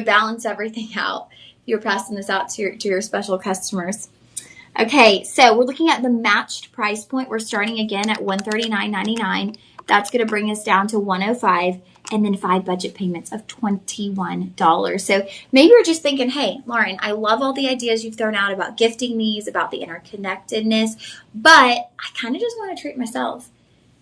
balance everything out if you're passing this out to your special customers. Okay, so we're looking at the matched price point. We're starting again at $139.99. That's going to bring us down to $105, and then 5 budget payments of $21. So maybe you're just thinking, hey, Lauren, I love all the ideas you've thrown out about gifting these, about the interconnectedness, but I kind of just want to treat myself.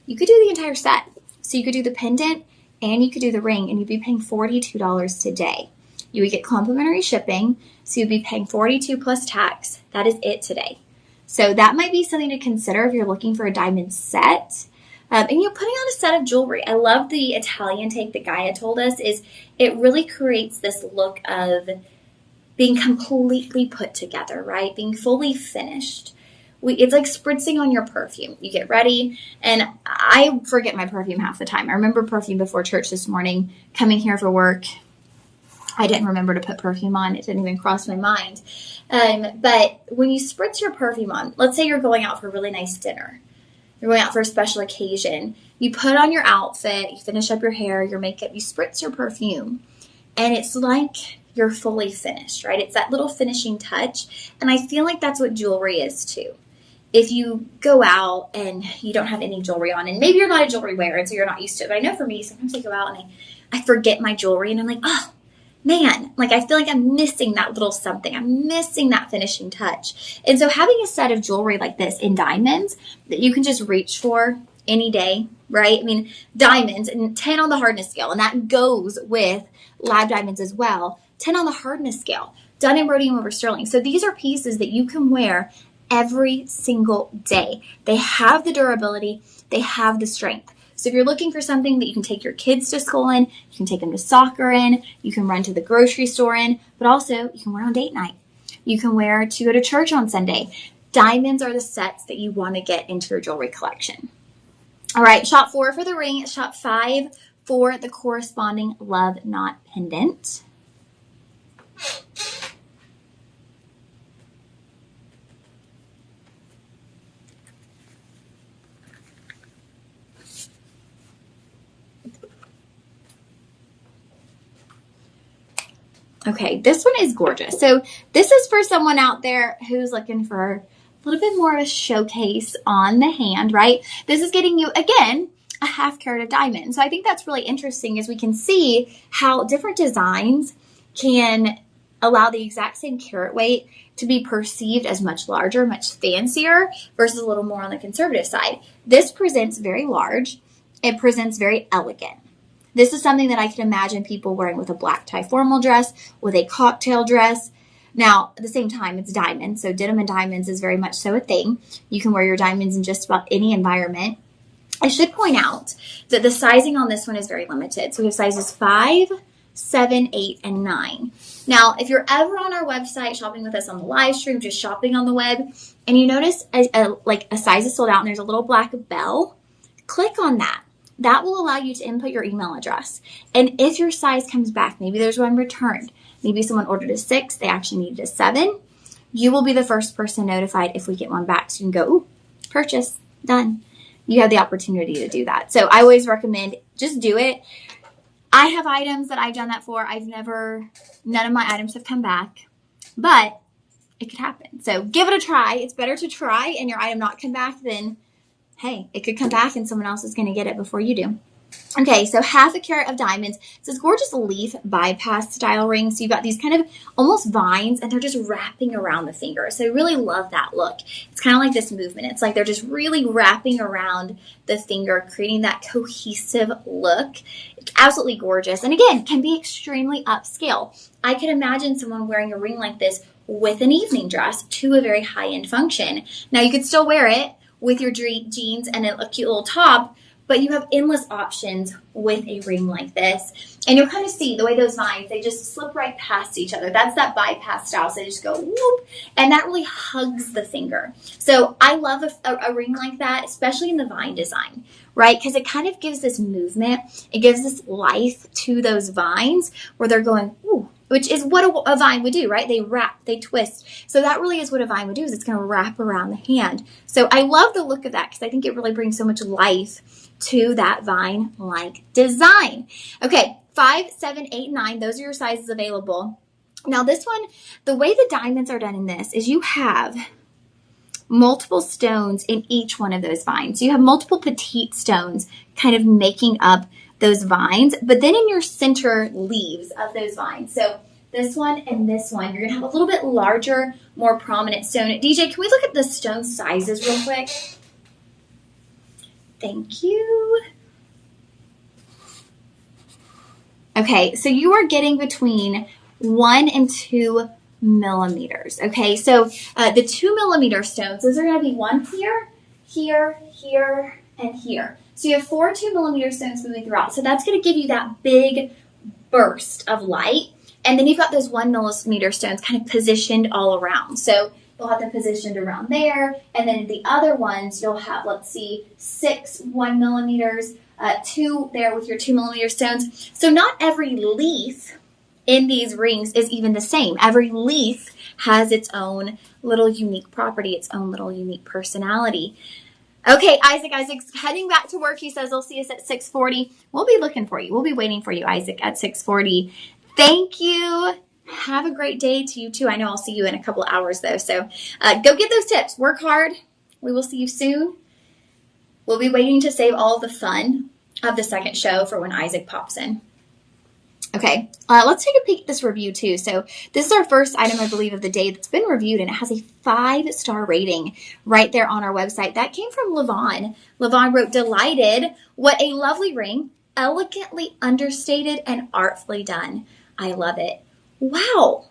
You could do the entire set. So you could do the pendant and you could do the ring, and you'd be paying $42 today. You would get complimentary shipping, so you'd be paying $42 plus tax. That is it today. So that might be something to consider if you're looking for a diamond set. And putting on a set of jewelry. I love the Italian take that Gaia told us. Is it really creates this look of being completely put together, right? Being fully finished. It's like spritzing on your perfume. You get ready, and I forget my perfume half the time. I remember perfume before church this morning, coming here for work. I didn't remember to put perfume on. It didn't even cross my mind. But when you spritz your perfume on, let's say you're going out for a really nice dinner. You're going out for a special occasion. You put on your outfit, you finish up your hair, your makeup, you spritz your perfume, and it's like you're fully finished, right? It's that little finishing touch, and I feel like that's what jewelry is too. If you go out and you don't have any jewelry on, and maybe you're not a jewelry wearer, and so you're not used to it, but I know for me, sometimes I go out and I forget my jewelry, and I'm like, oh, man, like I feel like I'm missing that little something. I'm missing that finishing touch. And so having a set of jewelry like this in diamonds that you can just reach for any day, right? I mean, diamonds and 10 on the hardness scale, and that goes with lab diamonds as well. 10 on the hardness scale, done in rhodium over sterling. So these are pieces that you can wear every single day. They have the durability, they have the strength. So if you're looking for something that you can take your kids to school in, you can take them to soccer in, you can run to the grocery store in, but also you can wear on date night. You can wear to go to church on Sunday. Diamonds are the sets that you want to get into your jewelry collection. All right, shop 4 for the ring, shop 5 for the corresponding love knot pendant. Okay, this one is gorgeous. So this is for someone out there who's looking for a little bit more of a showcase on the hand, right? This is getting you, again, a half carat of diamond. So I think that's really interesting as we can see how different designs can allow the exact same carat weight to be perceived as much larger, much fancier versus a little more on the conservative side. This presents very large. It presents very elegant. This is something that I can imagine people wearing with a black tie formal dress, with a cocktail dress. Now, at the same time, it's diamonds, so denim and diamonds is very much so a thing. You can wear your diamonds in just about any environment. I should point out that the sizing on this one is very limited. So we have sizes 5, 7, 8, and 9. Now, if you're ever on our website shopping with us on the live stream, just shopping on the web, and you notice a size is sold out and there's a little black bell, click on that. That will allow you to input your email address. And if your size comes back, maybe there's one returned, maybe someone ordered a 6, they actually needed a 7, you will be the first person notified if we get one back. So you can go, ooh, purchase, done. You have the opportunity to do that. So I always recommend just do it. I have items that I've done that for. None of my items have come back, but it could happen. So give it a try. It's better to try and your item not come back than, hey, it could come back and someone else is going to get it before you do. Okay, so half a carat of diamonds. It's this gorgeous leaf bypass style ring. So you've got these kind of almost vines and they're just wrapping around the finger. So I really love that look. It's kind of like this movement. It's like they're just really wrapping around the finger, creating that cohesive look. It's absolutely gorgeous. And again, can be extremely upscale. I can imagine someone wearing a ring like this with an evening dress to a very high-end function. Now you could still wear it with your jeans and a cute little top, but you have endless options with a ring like this. And you'll kind of see the way those vines, they just slip right past each other. That's that bypass style. So they just go whoop, and that really hugs the finger. So I love a ring like that, especially in the vine design, right? Because it kind of gives this movement. It gives this life to those vines where they're going, ooh, which is what a vine would do, right? They wrap, they twist. So that really is what a vine would do, is it's going to wrap around the hand. So I love the look of that because I think it really brings so much life to that vine-like design. Okay, 5, 7, 8, 9, those are your sizes available. Now this one, the way the diamonds are done in this is you have multiple stones in each one of those vines. You have multiple petite stones kind of making up those vines, but then in your center leaves of those vines, so this one and this one, you're gonna have a little bit larger, more prominent stone. DJ, can we look at the stone sizes real quick? Thank you. Okay, so you are getting between 1 and 2 millimeters. Okay, so the 2 millimeter stones, those are going to be one here, here, here, and here. So you have 4 2mm stones moving throughout. So that's going to give you that big burst of light. And then you've got those 1mm stones kind of positioned all around. So you'll have them positioned around there. And then the other ones, you'll have, let's see, 6 1mm, 2 there with your 2mm stones. So not every leaf in these rings is even the same. Every leaf has its own little unique property, its own little unique personality. Okay, Isaac's heading back to work. He says he'll see us at 6:40. We'll be looking for you. We'll be waiting for you, Isaac, at 6:40. Thank you. Have a great day to you too. I know I'll see you in a couple of hours though. So go get those tips. Work hard. We will see you soon. We'll be waiting to save all the fun of the second show for when Isaac pops in. Okay, let's take a peek at this review too. So this is our first item, I believe, of the day that's been reviewed, and it has a 5-star rating right there on our website. That came from Levon. Levon wrote, "Delighted. What a lovely ring. Elegantly understated and artfully done. I love it." Wow.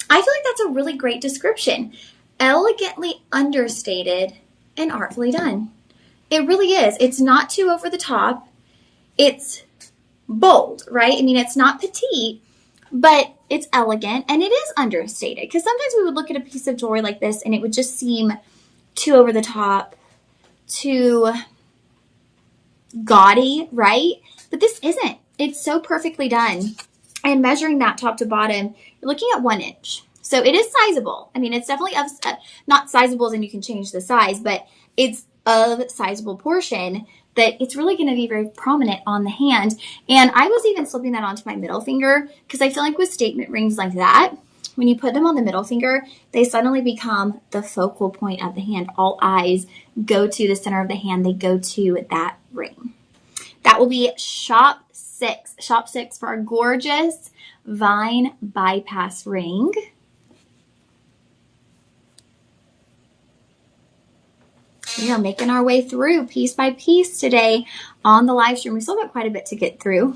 I feel like that's a really great description. Elegantly understated and artfully done. It really is. It's not too over the top. It's bold, right? I mean, it's not petite, but it's elegant, and it is understated, because sometimes we would look at a piece of jewelry like this and it would just seem too over the top, too gaudy, right? But this isn't. It's so perfectly done. And measuring that top to bottom, you're looking at 1 inch. So it is sizable. I mean, it's definitely not sizable as in you can change the size, but it's of sizable portion that it's really going to be very prominent on the hand. And I was even slipping that onto my middle finger, because I feel like with statement rings like that, when you put them on the middle finger, they suddenly become the focal point of the hand. All eyes go to the center of the hand. They go to that ring. That will be shop 6. Shop 6 for our gorgeous vine bypass ring. We are making our way through piece by piece today on the live stream. We still got quite a bit to get through.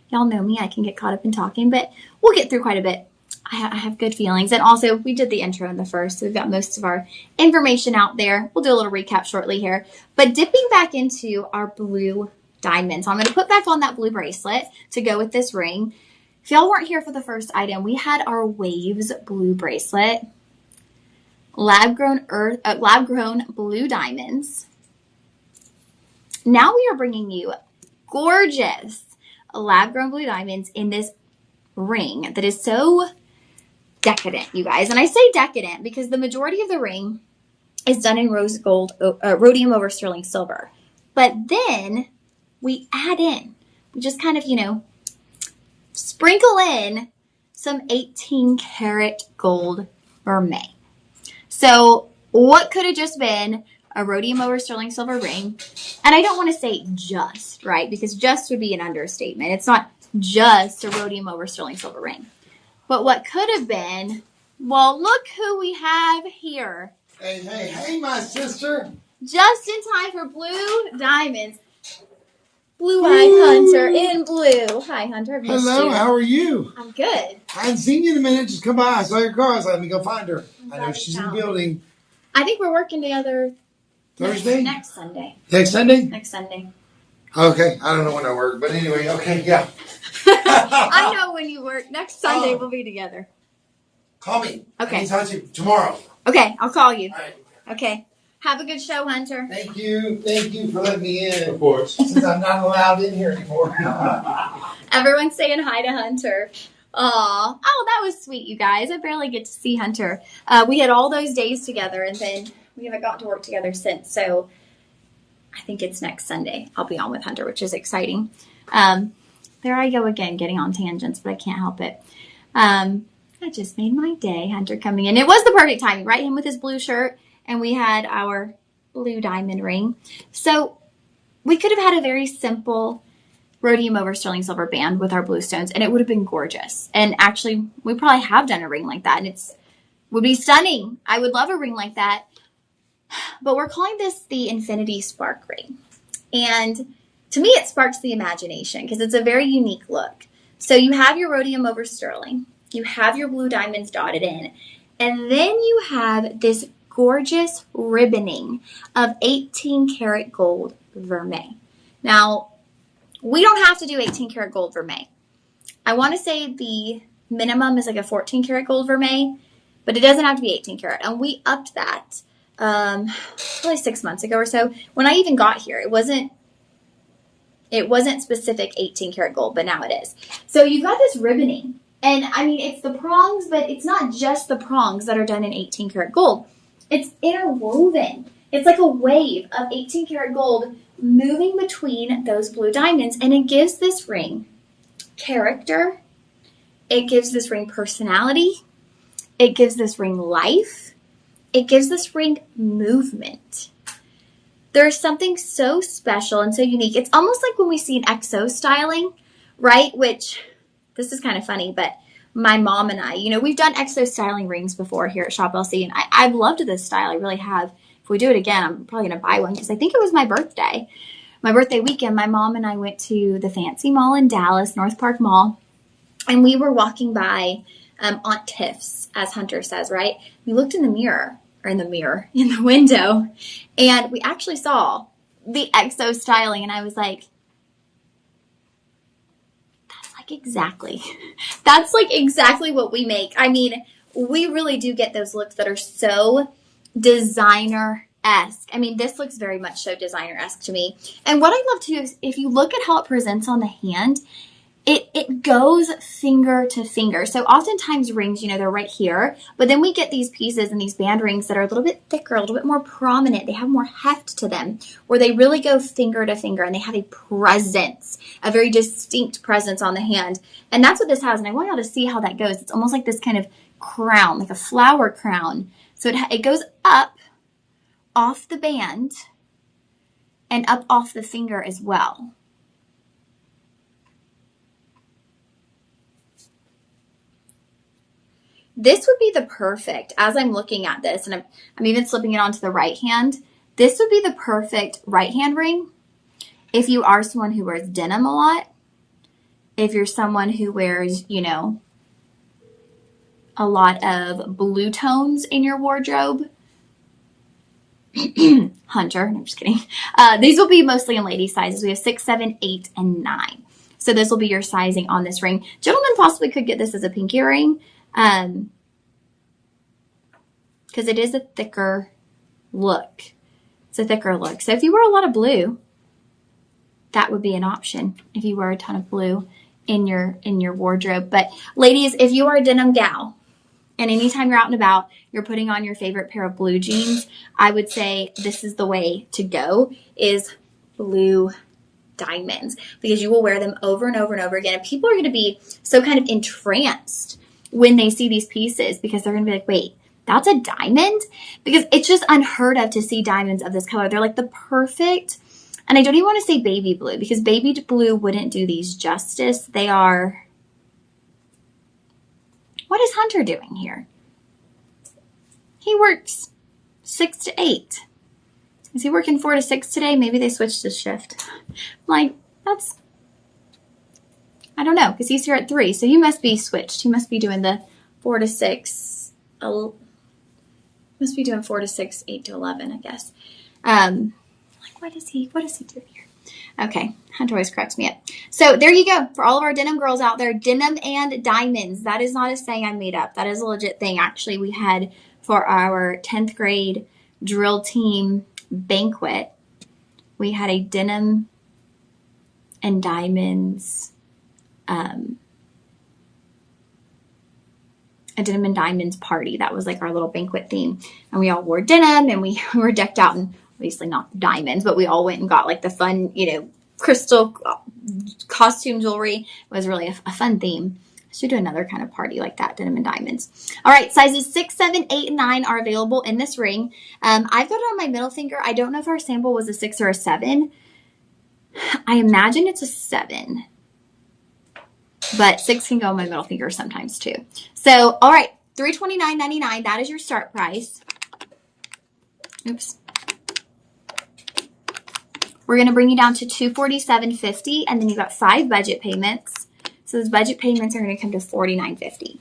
Y'all know me, I can get caught up in talking, but we'll get through quite a bit. I have good feelings. And also, we did the intro in the first, so we've got most of our information out there. We'll do a little recap shortly here. But dipping back into our blue diamond. So I'm going to put back on that blue bracelet to go with this ring. If y'all weren't here for the first item, we had our Waves blue bracelet. Lab-grown blue diamonds. Now we are bringing you gorgeous lab-grown blue diamonds in this ring that is so decadent, you guys. And I say decadent because the majority of the ring is done in rose gold, rhodium over sterling silver. But then we add in, we just kind of, sprinkle in some 18 karat gold vermeil. So what could have just been a rhodium over sterling silver ring? And I don't want to say just, right? Because just would be an understatement. It's not just a rhodium over sterling silver ring. But what could have been, well, look who we have here. Hey, my sister. Just in time for blue diamonds. Blue Eye Hunter in blue. Hi, Hunter. I've missed Hello, you. how are you? I'm good. I hadn't seen you in a minute. Just come by. I saw your car. So let me go find her. I'm I glad know you she's in the found me. building. I think we're working together Thursday? Next Sunday. Next Sunday? Next Sunday. Okay. I don't know when I work. But anyway, okay, yeah. I know when you work. Next Sunday we'll be together. Call me. Okay. I need to talk to you tomorrow. Okay, I'll call you. All right. Okay. Have a good show, Hunter. Thank you. Thank you for letting me in. Of course. Since I'm not allowed in here anymore. Everyone's saying hi to Hunter. Aw. Oh, that was sweet, you guys. I barely get to see Hunter. We had all those days together, and then we haven't gotten to work together since. So I think it's next Sunday. I'll be on with Hunter, which is exciting. There I go again, getting on tangents, but I can't help it. That just made my day, Hunter coming in. It was the perfect timing, right? Him with his blue shirt, and we had our blue diamond ring. So we could have had a very simple rhodium over sterling silver band with our blue stones, and it would have been gorgeous. And actually, we probably have done a ring like that, and it would be stunning. I would love a ring like that. But we're calling this the Infinity Spark ring. And to me, it sparks the imagination because it's a very unique look. So you have your rhodium over sterling. You have your blue diamonds dotted in. And then you have this gorgeous ribboning of 18 karat gold vermeil. Now, we don't have to do 18 karat gold vermeil. I want to say the minimum is like a 14 karat gold vermeil, but it doesn't have to be 18 karat. And we upped that probably 6 months ago or so. When I even got here, it wasn't specific 18 karat gold, but now it is. So you've got this ribboning. And I mean, it's the prongs, but it's not just the prongs that are done in 18 karat gold. It's interwoven. It's like a wave of 18 karat gold moving between those blue diamonds. And it gives this ring character. It gives this ring personality. It gives this ring life. It gives this ring movement. There's something so special and so unique. It's almost like when we see an XO styling, right? Which, this is kind of funny, but my mom and I, we've done XO styling rings before here at Shop LC, and I've loved this style. I really have. If we do it again, I'm probably going to buy one because I think it was my birthday. My birthday weekend, my mom and I went to the Fancy Mall in Dallas, North Park Mall, and we were walking by Aunt Tiff's, as Hunter says, right? We looked in the window, and we actually saw the XO styling, and I was like, that's like exactly what we make. I mean, we really do get those looks that are so designer-esque. I mean, this looks very much so designer-esque to me. And what I love too is if you look at how it presents on the hand, it goes finger to finger. So oftentimes rings, they're right here, but then we get these pieces and these band rings that are a little bit thicker, a little bit more prominent. They have more heft to them, where they really go finger to finger and they have a presence, a very distinct presence on the hand. And that's what this has. And I want y'all to see how that goes. It's almost like this kind of crown, like a flower crown. So it goes up off the band and up off the finger as well. This would be the perfect, as I'm looking at this, and I'm even slipping it onto the right hand, this would be the perfect right hand ring if you are someone who wears denim a lot, if you're someone who wears, a lot of blue tones in your wardrobe. Hunter, no, I'm just kidding. These will be mostly in lady sizes. We have 6, 7, 8, and 9. So this will be your sizing on this ring. Gentlemen possibly could get this as a pink earring. Because it is a thicker look. It's a thicker look. So if you wear a lot of blue, that would be an option if you wear a ton of blue in your wardrobe. But ladies, if you are a denim gal, and anytime you're out and about, you're putting on your favorite pair of blue jeans, I would say this is the way to go, is blue diamonds, because you will wear them over and over and over again. And people are going to be so kind of entranced when they see these pieces, because they're going to be like, wait, that's a diamond? Because it's just unheard of to see diamonds of this color. They're like the perfect, and I don't even want to say baby blue, because baby blue wouldn't do these justice. They are, what is Hunter doing here? He works 6 to 8. Is he working 4 to 6 today? Maybe they switched his shift. Like, that's, I don't know, because he's here at 3, so he must be switched. He must be doing the 4 to 6, must be doing 4 to 6, 8 to 11, I guess. Like, what is he doing here? Okay, Hunter always cracks me up. So there you go. For all of our denim girls out there, denim and diamonds. That is not a saying I made up. That is a legit thing. Actually, we had for our 10th grade drill team banquet, we had a denim and diamonds, party. That was like our little banquet theme. And we all wore denim, and we were decked out in, obviously not diamonds, but we all went and got like the fun, crystal costume jewelry. It was really a fun theme. I should do another kind of party like that, denim and diamonds. All right, sizes 6, 7, 8, and 9 are available in this ring. I've got it on my middle finger. I don't know if our sample was a 6 or a 7. I imagine it's a 7. But 6 can go on my middle finger sometimes too. So, all right, $329.99. That is your start price. Oops. We're going to bring you down to $247.50, and then you've got 5 budget payments. So those budget payments are going to come to $49.50.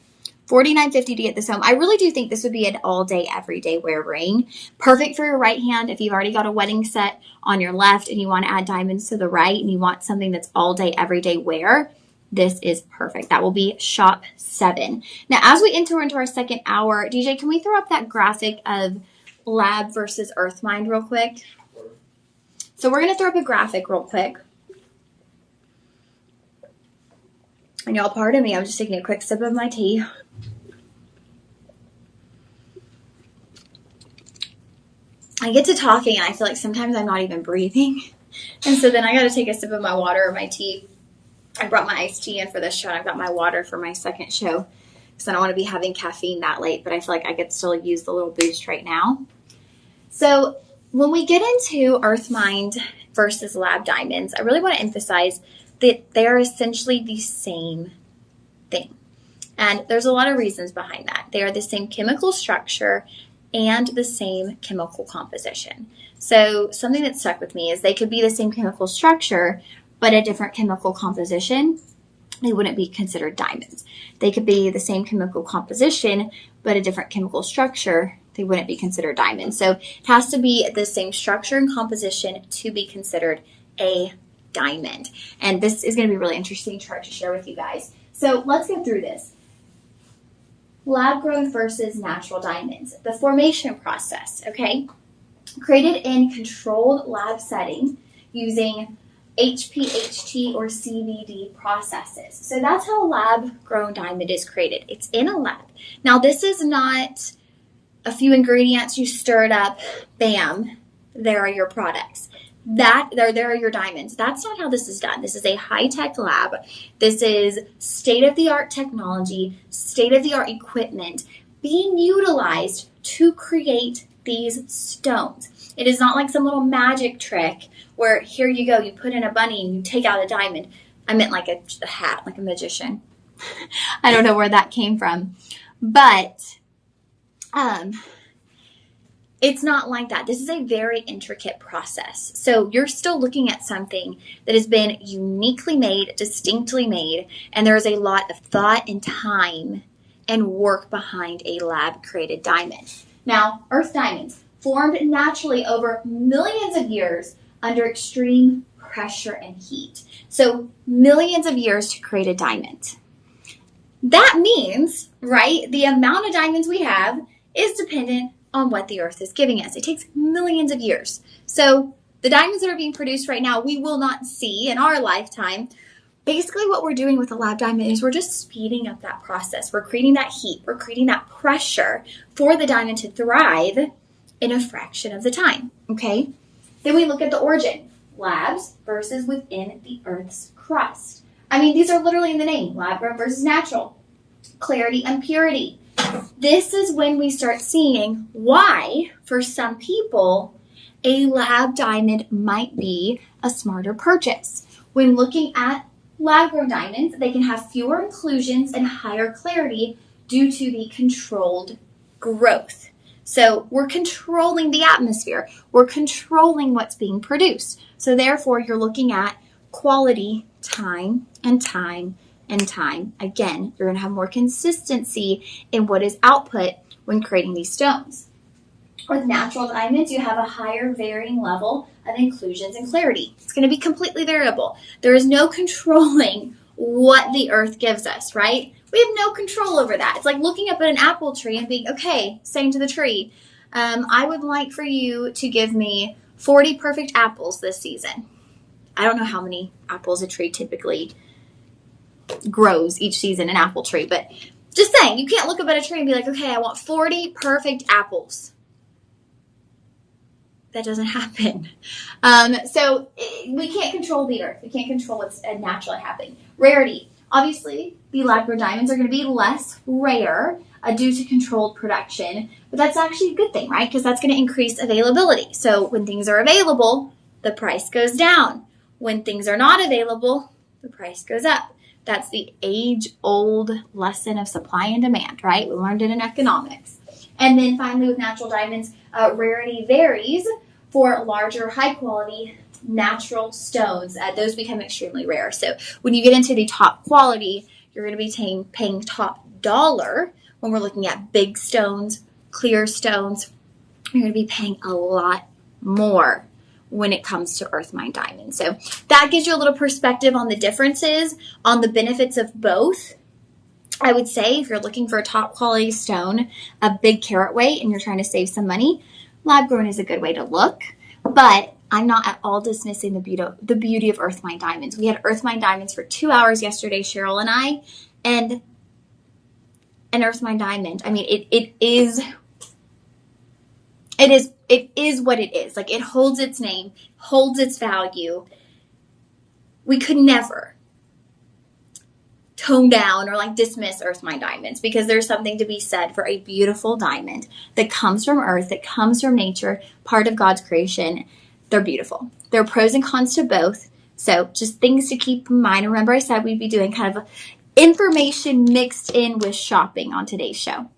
$49.50 to get this home. I really do think this would be an all-day, everyday wear ring. Perfect for your right hand if you've already got a wedding set on your left and you want to add diamonds to the right and you want something that's all-day, everyday wear. This is perfect. That will be shop 7. Now, as we enter into our second hour, DJ, can we throw up that graphic of Lab versus Earthmind real quick? So we're going to throw up a graphic real quick. And y'all pardon me, I'm just taking a quick sip of my tea. I get to talking and I feel like sometimes I'm not even breathing. And so then I got to take a sip of my water or my tea. I brought my iced tea in for this show and I've got my water for my second show because I don't want to be having caffeine that late, but I feel like I could still use the little boost right now. So when we get into Earthmind versus Lab Diamonds, I really want to emphasize that they are essentially the same thing. And there's a lot of reasons behind that. They are the same chemical structure and the same chemical composition. So something that stuck with me is they could be the same chemical structure, but a different chemical composition. They wouldn't be considered diamonds. They could be the same chemical composition, but a different chemical structure. They wouldn't be considered diamonds. So it has to be the same structure and composition to be considered a diamond. And this is going to be a really interesting chart to share with you guys. So let's go through this. Lab grown versus natural diamonds. The formation process, okay? Created in controlled lab setting using HPHT or CVD processes. So that's how a lab grown diamond is created. It's in a lab. Now this is not a few ingredients, you stir it up, bam, there are your products. There are your diamonds. That's not how this is done. This is a high-tech lab. This is state-of-the-art technology, state-of-the-art equipment being utilized to create these stones. It is not like some little magic trick where here you go, you put in a bunny and you take out a diamond. I meant like a hat, like a magician. I don't know where that came from. But it's not like that. This is a very intricate process. So you're still looking at something that has been uniquely made, distinctly made, and there is a lot of thought and time and work behind a lab-created diamond. Now, Earth diamonds formed naturally over millions of years under extreme pressure and heat. So millions of years to create a diamond. That means, right, the amount of diamonds we have is dependent on what the earth is giving us. It takes millions of years. So the diamonds that are being produced right now, we will not see in our lifetime. Basically what we're doing with a lab diamond is we're just speeding up that process. We're creating that heat. We're creating that pressure for the diamond to thrive in a fraction of the time. Okay? Then we look at the origin. Labs versus within the earth's crust. I mean, these are literally in the name. Lab grown versus natural. Clarity and purity. This is when we start seeing why, for some people, a lab diamond might be a smarter purchase. When looking at lab-grown diamonds, they can have fewer inclusions and higher clarity due to the controlled growth. So we're controlling the atmosphere. We're controlling what's being produced. So therefore, you're looking at quality, time, and time and time. Again, you're going to have more consistency in what is output when creating these stones. With natural diamonds, you have a higher varying level of inclusions and clarity. It's going to be completely variable. There is no controlling what the earth gives us, right? We have no control over that. It's like looking up at an apple tree and being, okay, saying to the tree, I would like for you to give me 40 perfect apples this season. I don't know how many apples a tree typically grows each season, an apple tree, but just saying, you can't look up at a tree and be like, okay, I want 40 perfect apples. That doesn't happen. So we can't control the earth. We can't control what's naturally happening. Rarity. Obviously, the lab-grown diamonds are going to be less rare due to controlled production, but that's actually a good thing, right? Because that's going to increase availability. So when things are available, the price goes down. When things are not available, the price goes up. That's the age-old lesson of supply and demand, right? We learned it in economics. And then finally, with natural diamonds, rarity varies for larger, high-quality natural stones. Those become extremely rare. So when you get into the top quality, you're going to be paying top dollar, when we're looking at big stones, clear stones, you're going to be paying a lot more when it comes to earth mine diamonds. So that gives you a little perspective on the differences, on the benefits of both. I would say if you're looking for a top quality stone, a big carat weight, and you're trying to save some money, lab grown is a good way to look. But I'm not at all dismissing the beauty of earth mine diamonds. We had earth mine diamonds for 2 hours yesterday, Cheryl and I, and an earth mine diamond. I mean, it is what it is. Like, it holds its name, holds its value. We could never tone down or like dismiss earth mine diamonds, because there's something to be said for a beautiful diamond that comes from earth, that comes from nature, part of God's creation. They're beautiful. There are pros and cons to both. So just things to keep in mind. Remember, I said we'd be doing kind of information mixed in with shopping on today's show.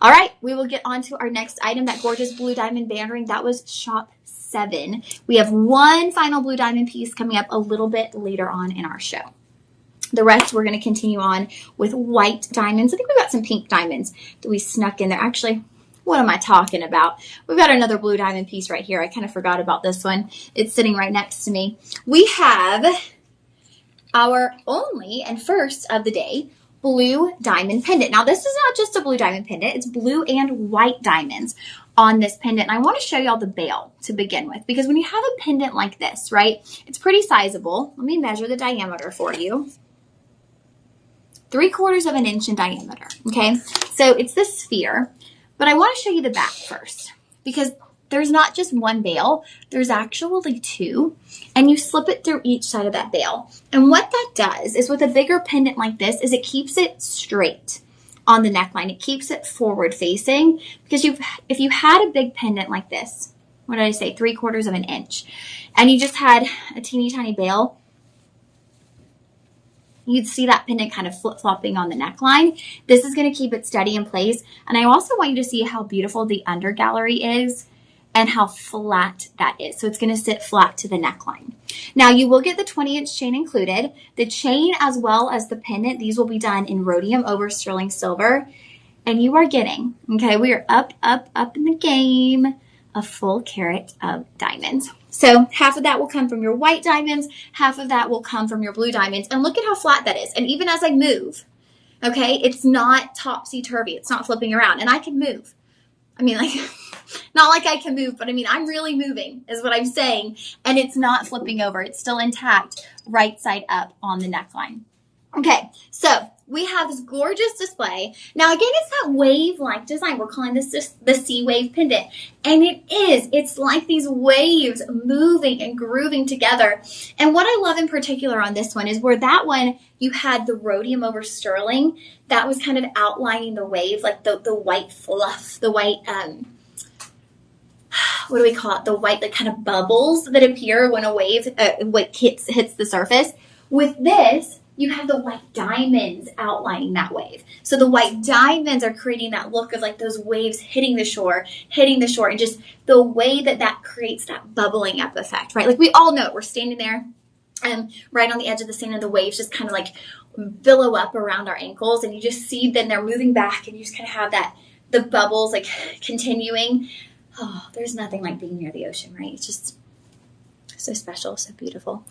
All right, we will get on to our next item, that gorgeous blue diamond band ring. That was shop 7. We have one final blue diamond piece coming up a little bit later on in our show. The rest, we're going to continue on with white diamonds. I think we've got some pink diamonds that we snuck in there. Actually, what am I talking about? We've got another blue diamond piece right here. I kind of forgot about this one. It's sitting right next to me. We have our only and first of the day blue diamond pendant. Now, this is not just a blue diamond pendant. It's blue and white diamonds on this pendant. And I want to show y'all the bail to begin with, because when you have a pendant like this, right, it's pretty sizable. Let me measure the diameter for you. 3/4 of an inch in diameter. Okay, so it's this sphere, but I want to show you the back first, because there's not just one bail, there's actually 2, and you slip it through each side of that bail. And what that does is, with a bigger pendant like this, is it keeps it straight on the neckline. It keeps it forward facing, because if you had a big pendant like this, what did I say, 3/4 of an inch, and you just had a teeny tiny bail, you'd see that pendant kind of flip-flopping on the neckline. This is going to keep it steady in place. And I also want you to see how beautiful the under gallery is and how flat that is. So it's going to sit flat to the neckline. Now, you will get the 20-inch chain included. The chain as well as the pendant, these will be done in rhodium over sterling silver. And you are getting, okay, we are up in the game, a full carat of diamonds. So half of that will come from your white diamonds, half of that will come from your blue diamonds. And look at how flat that is. And even as I move, okay, it's not topsy-turvy. It's not flipping around. And I can move. I mean, like, not like I can move, but I mean, I'm really moving is what I'm saying. And it's not flipping over. It's still intact, right side up on the neckline. Okay, so we have this gorgeous display. Now, again, it's that wave-like design. We're calling this the sea wave pendant. And it is. It's like these waves moving and grooving together. And what I love in particular on this one is where that one, you had the rhodium over sterling. That was kind of outlining the wave, like the white fluff, the white, what do we call it? The white, like, kind of bubbles that appear when a wave hits the surface. With this, you have the white diamonds outlining that wave. So the white diamonds are creating that look of like those waves hitting the shore, and just the way that creates that bubbling up effect, right? Like, we all know it. We're standing there right on the edge of the sand, and the waves just kind of like billow up around our ankles, and you just see then they're moving back, and you just kind of have the bubbles like continuing. Oh, there's nothing like being near the ocean, right? It's just so special, so beautiful.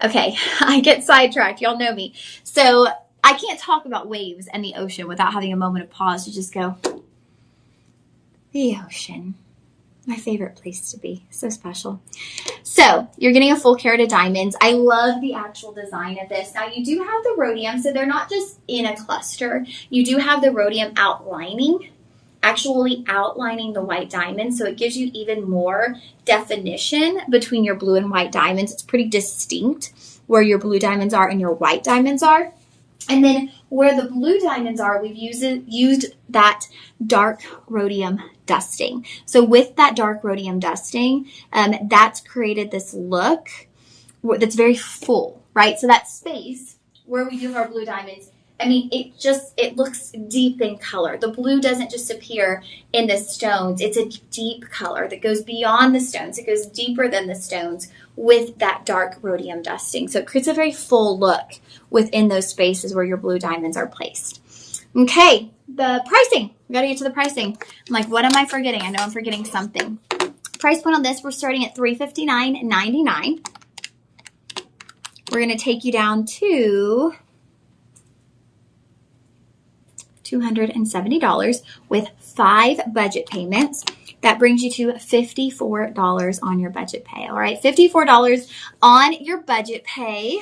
Okay, I get sidetracked. Y'all know me. So I can't talk about waves and the ocean without having a moment of pause to just go, the ocean, my favorite place to be. So special. So you're getting a full carat of diamonds. I love the actual design of this. Now, you do have the rhodium, so they're not just in a cluster. You do have the rhodium actually outlining the white diamonds, so it gives you even more definition between your blue and white diamonds. It's pretty distinct where your blue diamonds are and your white diamonds are. And then where the blue diamonds are, we've used that dark rhodium dusting. So with that dark rhodium dusting, that's created this look that's very full, right? So that space where we do have our blue diamonds, I mean, it looks deep in color. The blue doesn't just appear in the stones. It's a deep color that goes beyond the stones. It goes deeper than the stones with that dark rhodium dusting. So it creates a very full look within those spaces where your blue diamonds are placed. Okay, the pricing. We got to get to the pricing. I'm like, what am I forgetting? I know I'm forgetting something. Price point on this, we're starting at $359.99. We're going to take you down to $270 with 5 budget payments. That brings you to $54 on your budget pay. All right, $54 on your budget pay.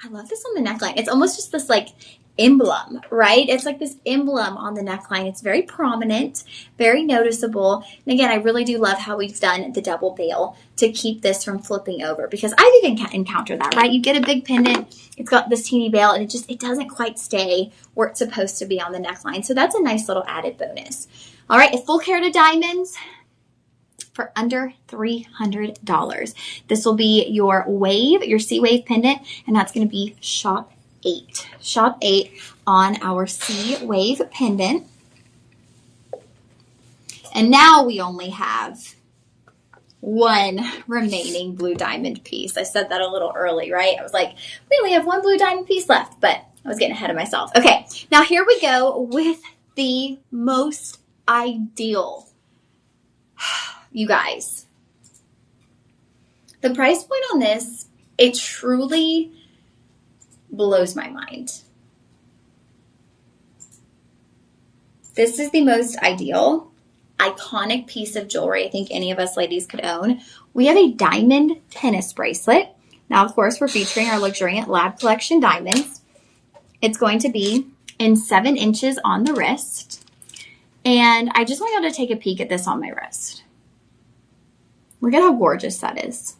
I love this on the neckline. It's almost just this like emblem, right? It's like this emblem on the neckline. It's very prominent, very noticeable. And again, I really do love how we've done the double bail to keep this from flipping over, because I've even encountered that, right? You get a big pendant, it's got this teeny bail, and it doesn't quite stay where it's supposed to be on the neckline. So that's a nice little added bonus. All right, a full carat of diamonds for under $300. This will be your wave, your C wave pendant, and that's going to be shop 8. Shop 8 on our C wave pendant. And now we only have one remaining blue diamond piece. I said that a little early, right? I was like, we only have one blue diamond piece left, but I was getting ahead of myself. Okay, now here we go with the most ideal. You guys, the price point on this, it truly blows my mind. This is the most ideal, iconic piece of jewelry I think any of us ladies could own. We have a diamond tennis bracelet. Now, of course, we're featuring our luxuriant Lab Collection diamonds. It's going to be in 7 inches on the wrist. And I just want y'all to take a peek at this on my wrist. Look at how gorgeous that is.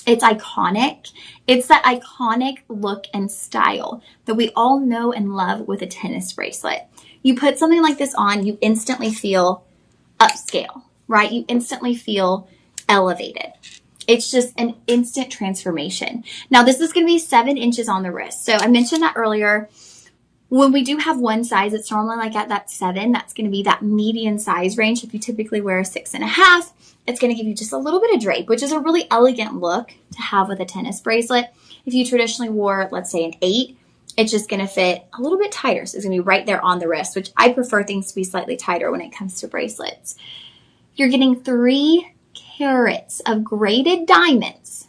It's iconic. It's that iconic look and style that we all know and love with a tennis bracelet. You put something like this on, you instantly feel upscale, right? You instantly feel elevated. It's just an instant transformation. Now, this is going to be 7 inches on the wrist. So I mentioned that earlier. When we do have one size, it's normally like at that 7. That's going to be that median size range. If you typically wear a 6.5, it's going to give you just a little bit of drape, which is a really elegant look to have with a tennis bracelet. If you traditionally wore, let's say, an 8, it's just going to fit a little bit tighter. So it's going to be right there on the wrist, which I prefer things to be slightly tighter when it comes to bracelets. You're getting 3 carats of graded diamonds.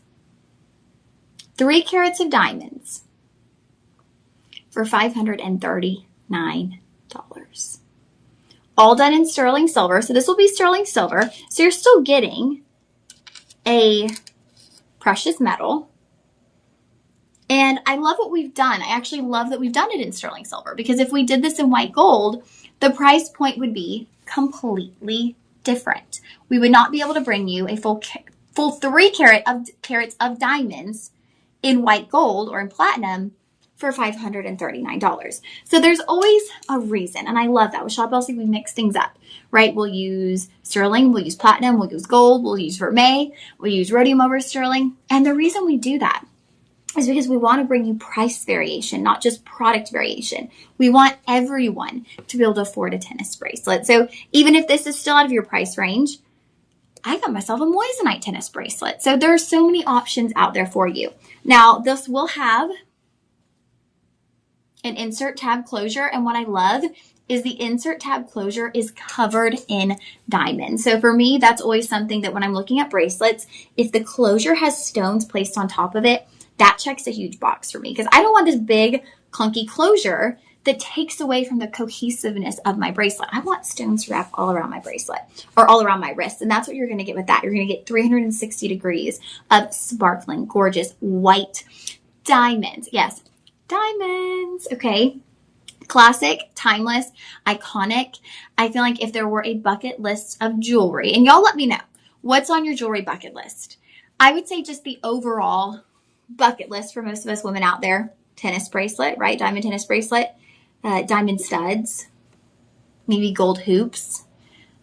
3 carats of diamonds for $539. All done in sterling silver. So this will be sterling silver. So you're still getting a precious metal. And I love what we've done. I actually love that we've done it in sterling silver, because if we did this in white gold, the price point would be completely different. We would not be able to bring you a full 3 carats of diamonds in white gold or in platinum for $539. So there's always a reason, and I love that. With Shop LC, we mix things up, right? We'll use sterling, we'll use platinum, we'll use gold, we'll use vermeil, we'll use rhodium over sterling. And the reason we do that is because we want to bring you price variation, not just product variation. We want everyone to be able to afford a tennis bracelet. So even if this is still out of your price range, I got myself a moissanite tennis bracelet. So there are so many options out there for you. Now, this will have an insert tab closure, and what I love is the insert tab closure is covered in diamonds. So for me, that's always something that when I'm looking at bracelets, if the closure has stones placed on top of it, that checks a huge box for me, because I don't want this big clunky closure that takes away from the cohesiveness of my bracelet. I want stones wrapped all around my bracelet or all around my wrist, and that's what you're going to get with that. You're going to get 360 degrees of sparkling, gorgeous white diamonds. Yes, diamonds. Okay. Classic, timeless, iconic. I feel like if there were a bucket list of jewelry, and y'all let me know, what's on your jewelry bucket list? I would say just the overall bucket list for most of us women out there: tennis bracelet, right? Diamond tennis bracelet, diamond studs, maybe gold hoops,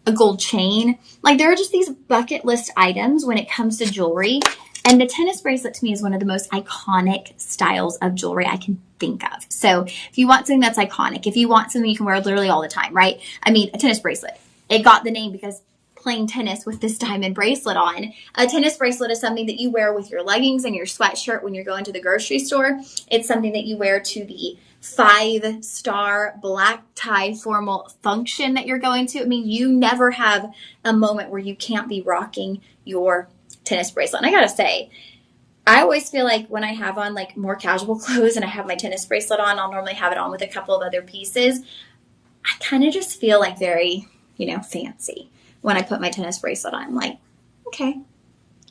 a gold chain. Like, there are just these bucket list items when it comes to jewelry. And the tennis bracelet to me is one of the most iconic styles of jewelry I can think of. So if you want something that's iconic, if you want something you can wear literally all the time, right? I mean, a tennis bracelet, it got the name because playing tennis with this diamond bracelet on. A tennis bracelet is something that you wear with your leggings and your sweatshirt when you're going to the grocery store. It's something that you wear to the 5-star black tie formal function that you're going to. I mean, you never have a moment where you can't be rocking your tennis bracelet. And I gotta say, I always feel like when I have on like more casual clothes and I have my tennis bracelet on, I'll normally have it on with a couple of other pieces. I kind of just feel like very, fancy when I put my tennis bracelet on. I'm like, okay,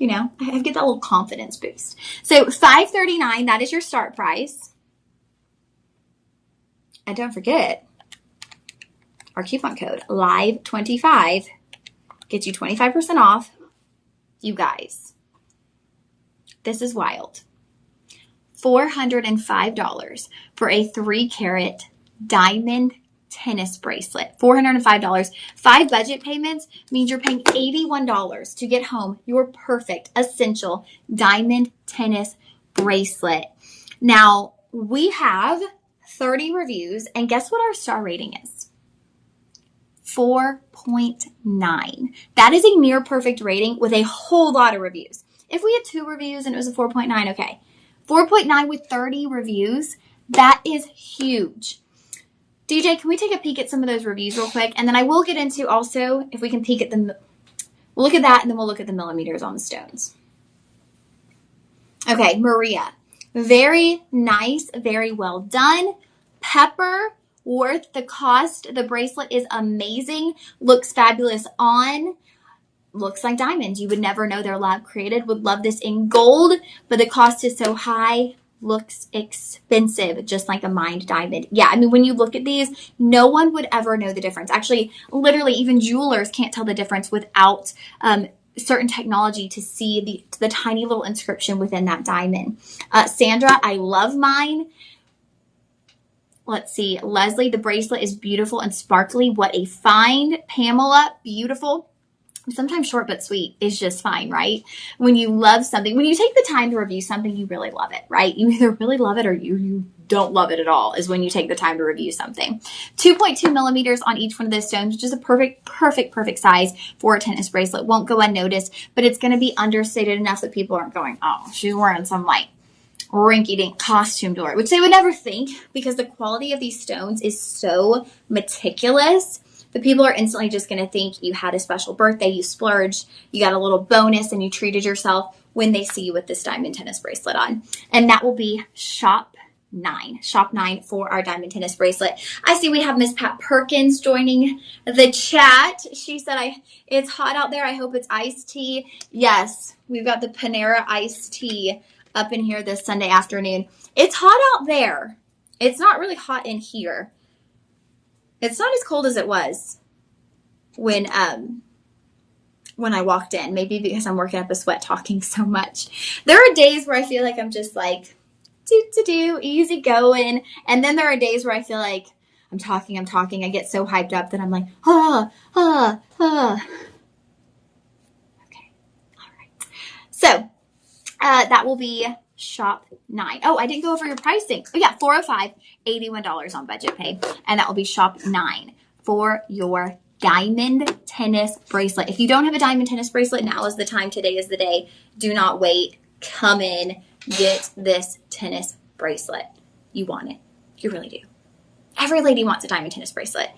I get that little confidence boost. So $539, that is your start price. And don't forget, our coupon code, LIVE25, gets you 25% off. You guys, this is wild. $405 for a 3-carat diamond tennis bracelet. $405. 5 budget payments means you're paying $81 to get home your perfect, essential diamond tennis bracelet. Now, we have 30 reviews, and guess what our star rating is? 4.9. That is a near perfect rating with a whole lot of reviews. If we had 2 reviews and it was a 4.9, okay. 4.9 with 30 reviews, that is huge. DJ, can we take a peek at some of those reviews real quick? And then I will get into also, if we can peek at we'll look at that and then we'll look at the millimeters on the stones. Okay, Maria. Very nice, very well done. Pepper, worth the cost. The bracelet is amazing. Looks fabulous on. Looks like diamonds. You would never know they're lab created. Would love this in gold, but the cost is so high. Looks expensive, just like a mined diamond. Yeah, I mean, when you look at these, no one would ever know the difference. Actually, literally, even jewelers can't tell the difference without certain technology to see the tiny little inscription within that diamond. Sandra, I love mine. Let's see. Leslie, the bracelet is beautiful and sparkly. What a find. Pamela, beautiful. Sometimes short but sweet is just fine, right? When you love something, when you take the time to review something, you really love it, right? You either really love it or you don't love it at all, is when you take the time to review something. 2.2 millimeters on each one of those stones, which is a perfect size for a tennis bracelet. Won't go unnoticed, but it's going to be understated enough that people aren't going, oh, she's wearing some like rinky-dink costume to wear, which they would never think, because the quality of these stones is so meticulous. The people are instantly just going to think you had a special birthday, you splurged, you got a little bonus, and you treated yourself when they see you with this diamond tennis bracelet on. And that will be Shop 9. Shop 9 for our diamond tennis bracelet. I see we have Miss Pat Perkins joining the chat. She said, it's hot out there. I hope it's iced tea. Yes, we've got the Panera iced tea up in here this Sunday afternoon. It's hot out there. It's not really hot in here. It's not as cold as it was when I walked in. Maybe because I'm working up a sweat talking so much. There are days where I feel like I'm just like, easy going. And then there are days where I feel like I'm talking. I get so hyped up that I'm like, Okay. All right. So that will be Shop 9. Oh, I didn't go over your pricing. Oh yeah, $405, $81 on budget pay. And that will be Shop 9 for your diamond tennis bracelet. If you don't have a diamond tennis bracelet, now is the time. Today is the day. Do not wait. Come in. Get this tennis bracelet. You want it. You really do. Every lady wants a diamond tennis bracelet.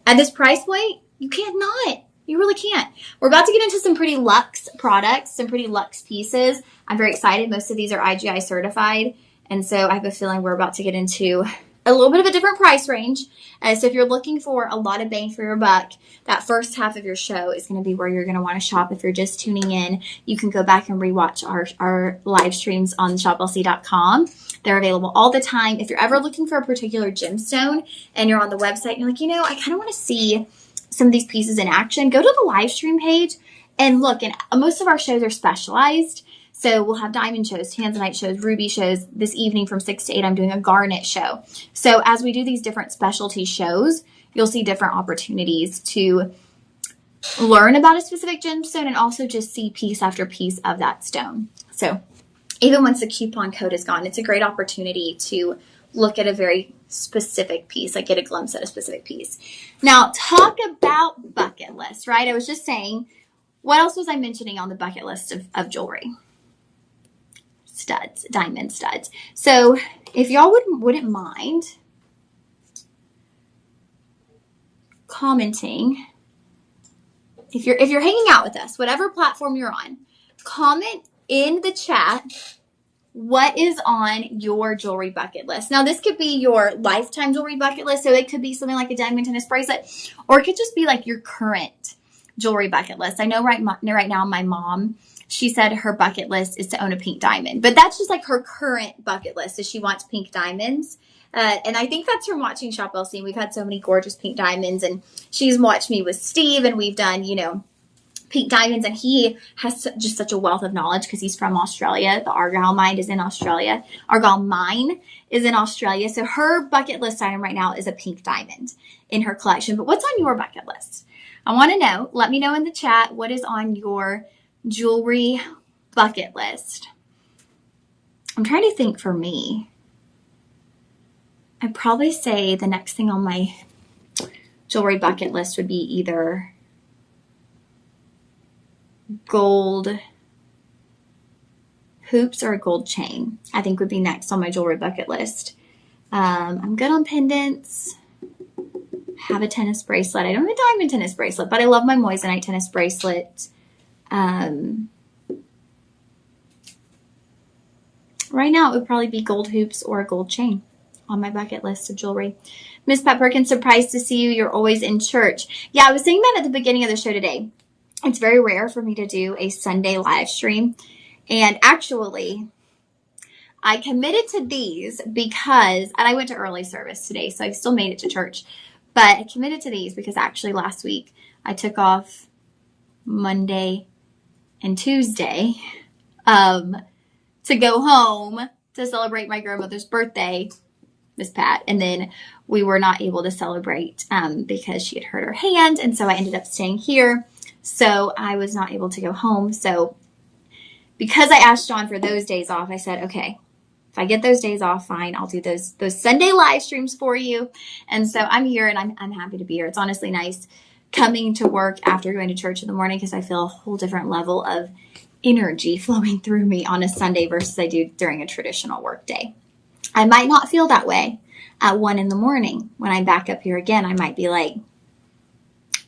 At this price point, you can't not. You really can't. We're about to get into some pretty luxe products, some pretty luxe pieces. I'm very excited. Most of these are IGI certified. And so I have a feeling we're about to get into a little bit of a different price range. So if you're looking for a lot of bang for your buck, that first half of your show is going to be where you're going to want to shop. If you're just tuning in, you can go back and rewatch our live streams on shoplc.com. They're available all the time. If you're ever looking for a particular gemstone and you're on the website and you're like, I kind of want to see some of these pieces in action, go to the live stream page and look. And most of our shows are specialized. So we'll have diamond shows, tanzanite shows, ruby shows. This evening from 6 to 8, I'm doing a garnet show. So as we do these different specialty shows, you'll see different opportunities to learn about a specific gemstone and also just see piece after piece of that stone. So even once the coupon code is gone, it's a great opportunity to look at a very specific piece, like get a glimpse at a specific piece. Now, talk about bucket list, right? I was just saying, what else was I mentioning on the bucket list of jewelry? Studs, diamond studs. So if y'all wouldn't mind commenting, if you're hanging out with us, whatever platform you're on, comment in the chat what is on your jewelry bucket list. Now, this could be your lifetime jewelry bucket list, so it could be something like a diamond tennis bracelet, or it could just be like your current jewelry bucket list. I know right now my mom, she said her bucket list is to own a pink diamond, but that's just like her current bucket list is she wants pink diamonds. And I think that's from watching Shop LC. We've had so many gorgeous pink diamonds, and she's watched me with Steve, and we've done, pink diamonds, and he has just such a wealth of knowledge because he's from Australia. The Argyle mine is in Australia. So her bucket list item right now is a pink diamond in her collection. But what's on your bucket list? I want to know. Let me know in the chat what is on your jewelry bucket list. I'm trying to think for me. I'd probably say the next thing on my jewelry bucket list would be either gold hoops or a gold chain, I think would be next on my jewelry bucket list. I'm good on pendants. Have a tennis bracelet. I don't have a diamond tennis bracelet, but I love my moissanite tennis bracelet. Right now, it would probably be gold hoops or a gold chain on my bucket list of jewelry. Miss Pat Perkins, surprised to see you. You're always in church. Yeah, I was saying that at the beginning of the show today. It's very rare for me to do a Sunday live stream. And actually, I committed to these because, and I went to early service today, so I still made it to church. But I committed to these because actually last week I took off Monday and Tuesday to go home to celebrate my grandmother's birthday, Miss Pat. And then we were not able to celebrate because she had hurt her hand. And so I ended up staying here. So I was not able to go home. So because I asked John for those days off, I said, okay, if I get those days off, fine, I'll do those Sunday live streams for you. And so I'm here, and I'm happy to be here. It's honestly nice coming to work after going to church in the morning because I feel a whole different level of energy flowing through me on a Sunday versus I do during a traditional work day. I might not feel that way at 1 a.m. when I'm back up here again. I might be like,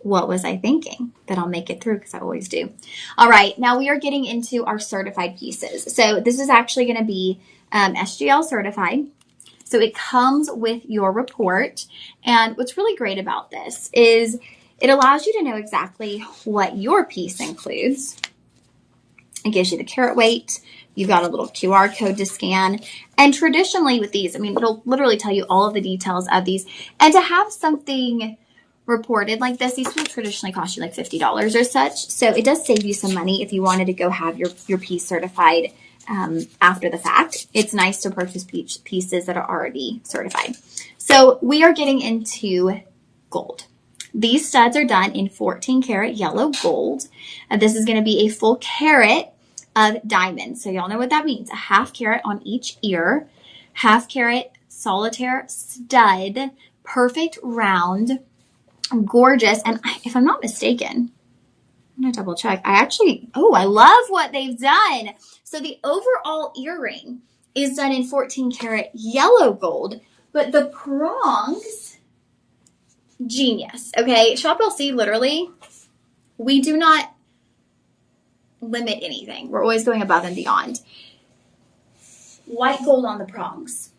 what was I thinking? But I'll make it through because I always do. All right, now we are getting into our certified pieces. So this is actually going to be SGL certified. So it comes with your report. And what's really great about this is it allows you to know exactly what your piece includes. It gives you the carat weight. You've got a little QR code to scan. And traditionally with these, I mean, it'll literally tell you all of the details of these. And to have something reported like this, these will traditionally cost you like $50 or such. So it does save you some money if you wanted to go have your piece certified after the fact. It's nice to purchase pieces that are already certified. So we are getting into gold. These studs are done in 14 karat yellow gold. This is going to be a full carat of diamonds. So y'all know what that means. A half carat on each ear, half carat solitaire stud, perfect round, gorgeous. And if I'm not mistaken, I'm going to double check. I love what they've done. So the overall earring is done in 14 karat yellow gold, but the prongs, genius. Okay, Shop LC, literally, we do not limit anything. We're always going above and beyond. White gold on the prongs.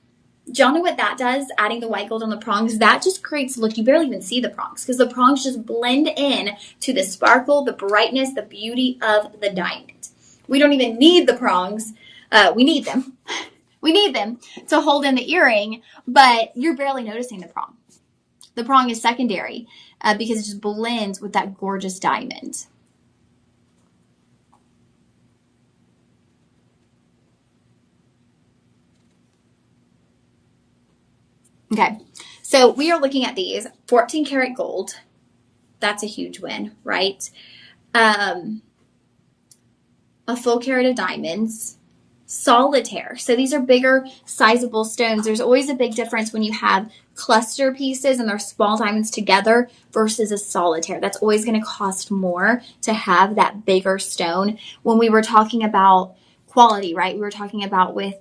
Do y'all know what that does? Adding the white gold on the prongs, that just creates a look. You barely even see the prongs because the prongs just blend in to the sparkle, the brightness, the beauty of the diamond. We don't even need the prongs. We need them. We need them to hold in the earring, but you're barely noticing the prong. The prong is secondary because it just blends with that gorgeous diamond. Okay, so we are looking at these 14 karat gold. That's a huge win, right? A full carat of diamonds, solitaire. So these are bigger, sizable stones. There's always a big difference when you have cluster pieces and they're small diamonds together versus a solitaire. That's always going to cost more to have that bigger stone. When we were talking about quality, right? We were talking about with,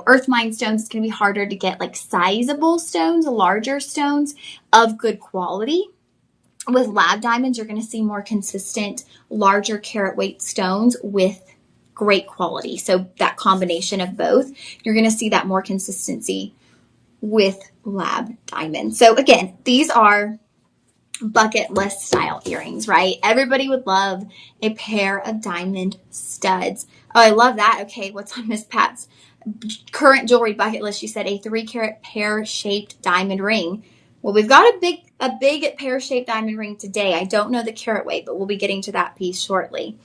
earth mine stones, it's going to be harder to get like sizable stones, larger stones of good quality. With lab diamonds, you're going to see more consistent, larger carat weight stones with great quality. So that combination of both, you're going to see that more consistency with lab diamonds. So again, these are bucket list style earrings, right? Everybody would love a pair of diamond studs. Oh, I love that. Okay, what's on Miss Pat's current jewelry bucket list? She said a 3-carat pear-shaped diamond ring. Well, we've got a big pear-shaped diamond ring today. I don't know the carat weight, but we'll be getting to that piece shortly.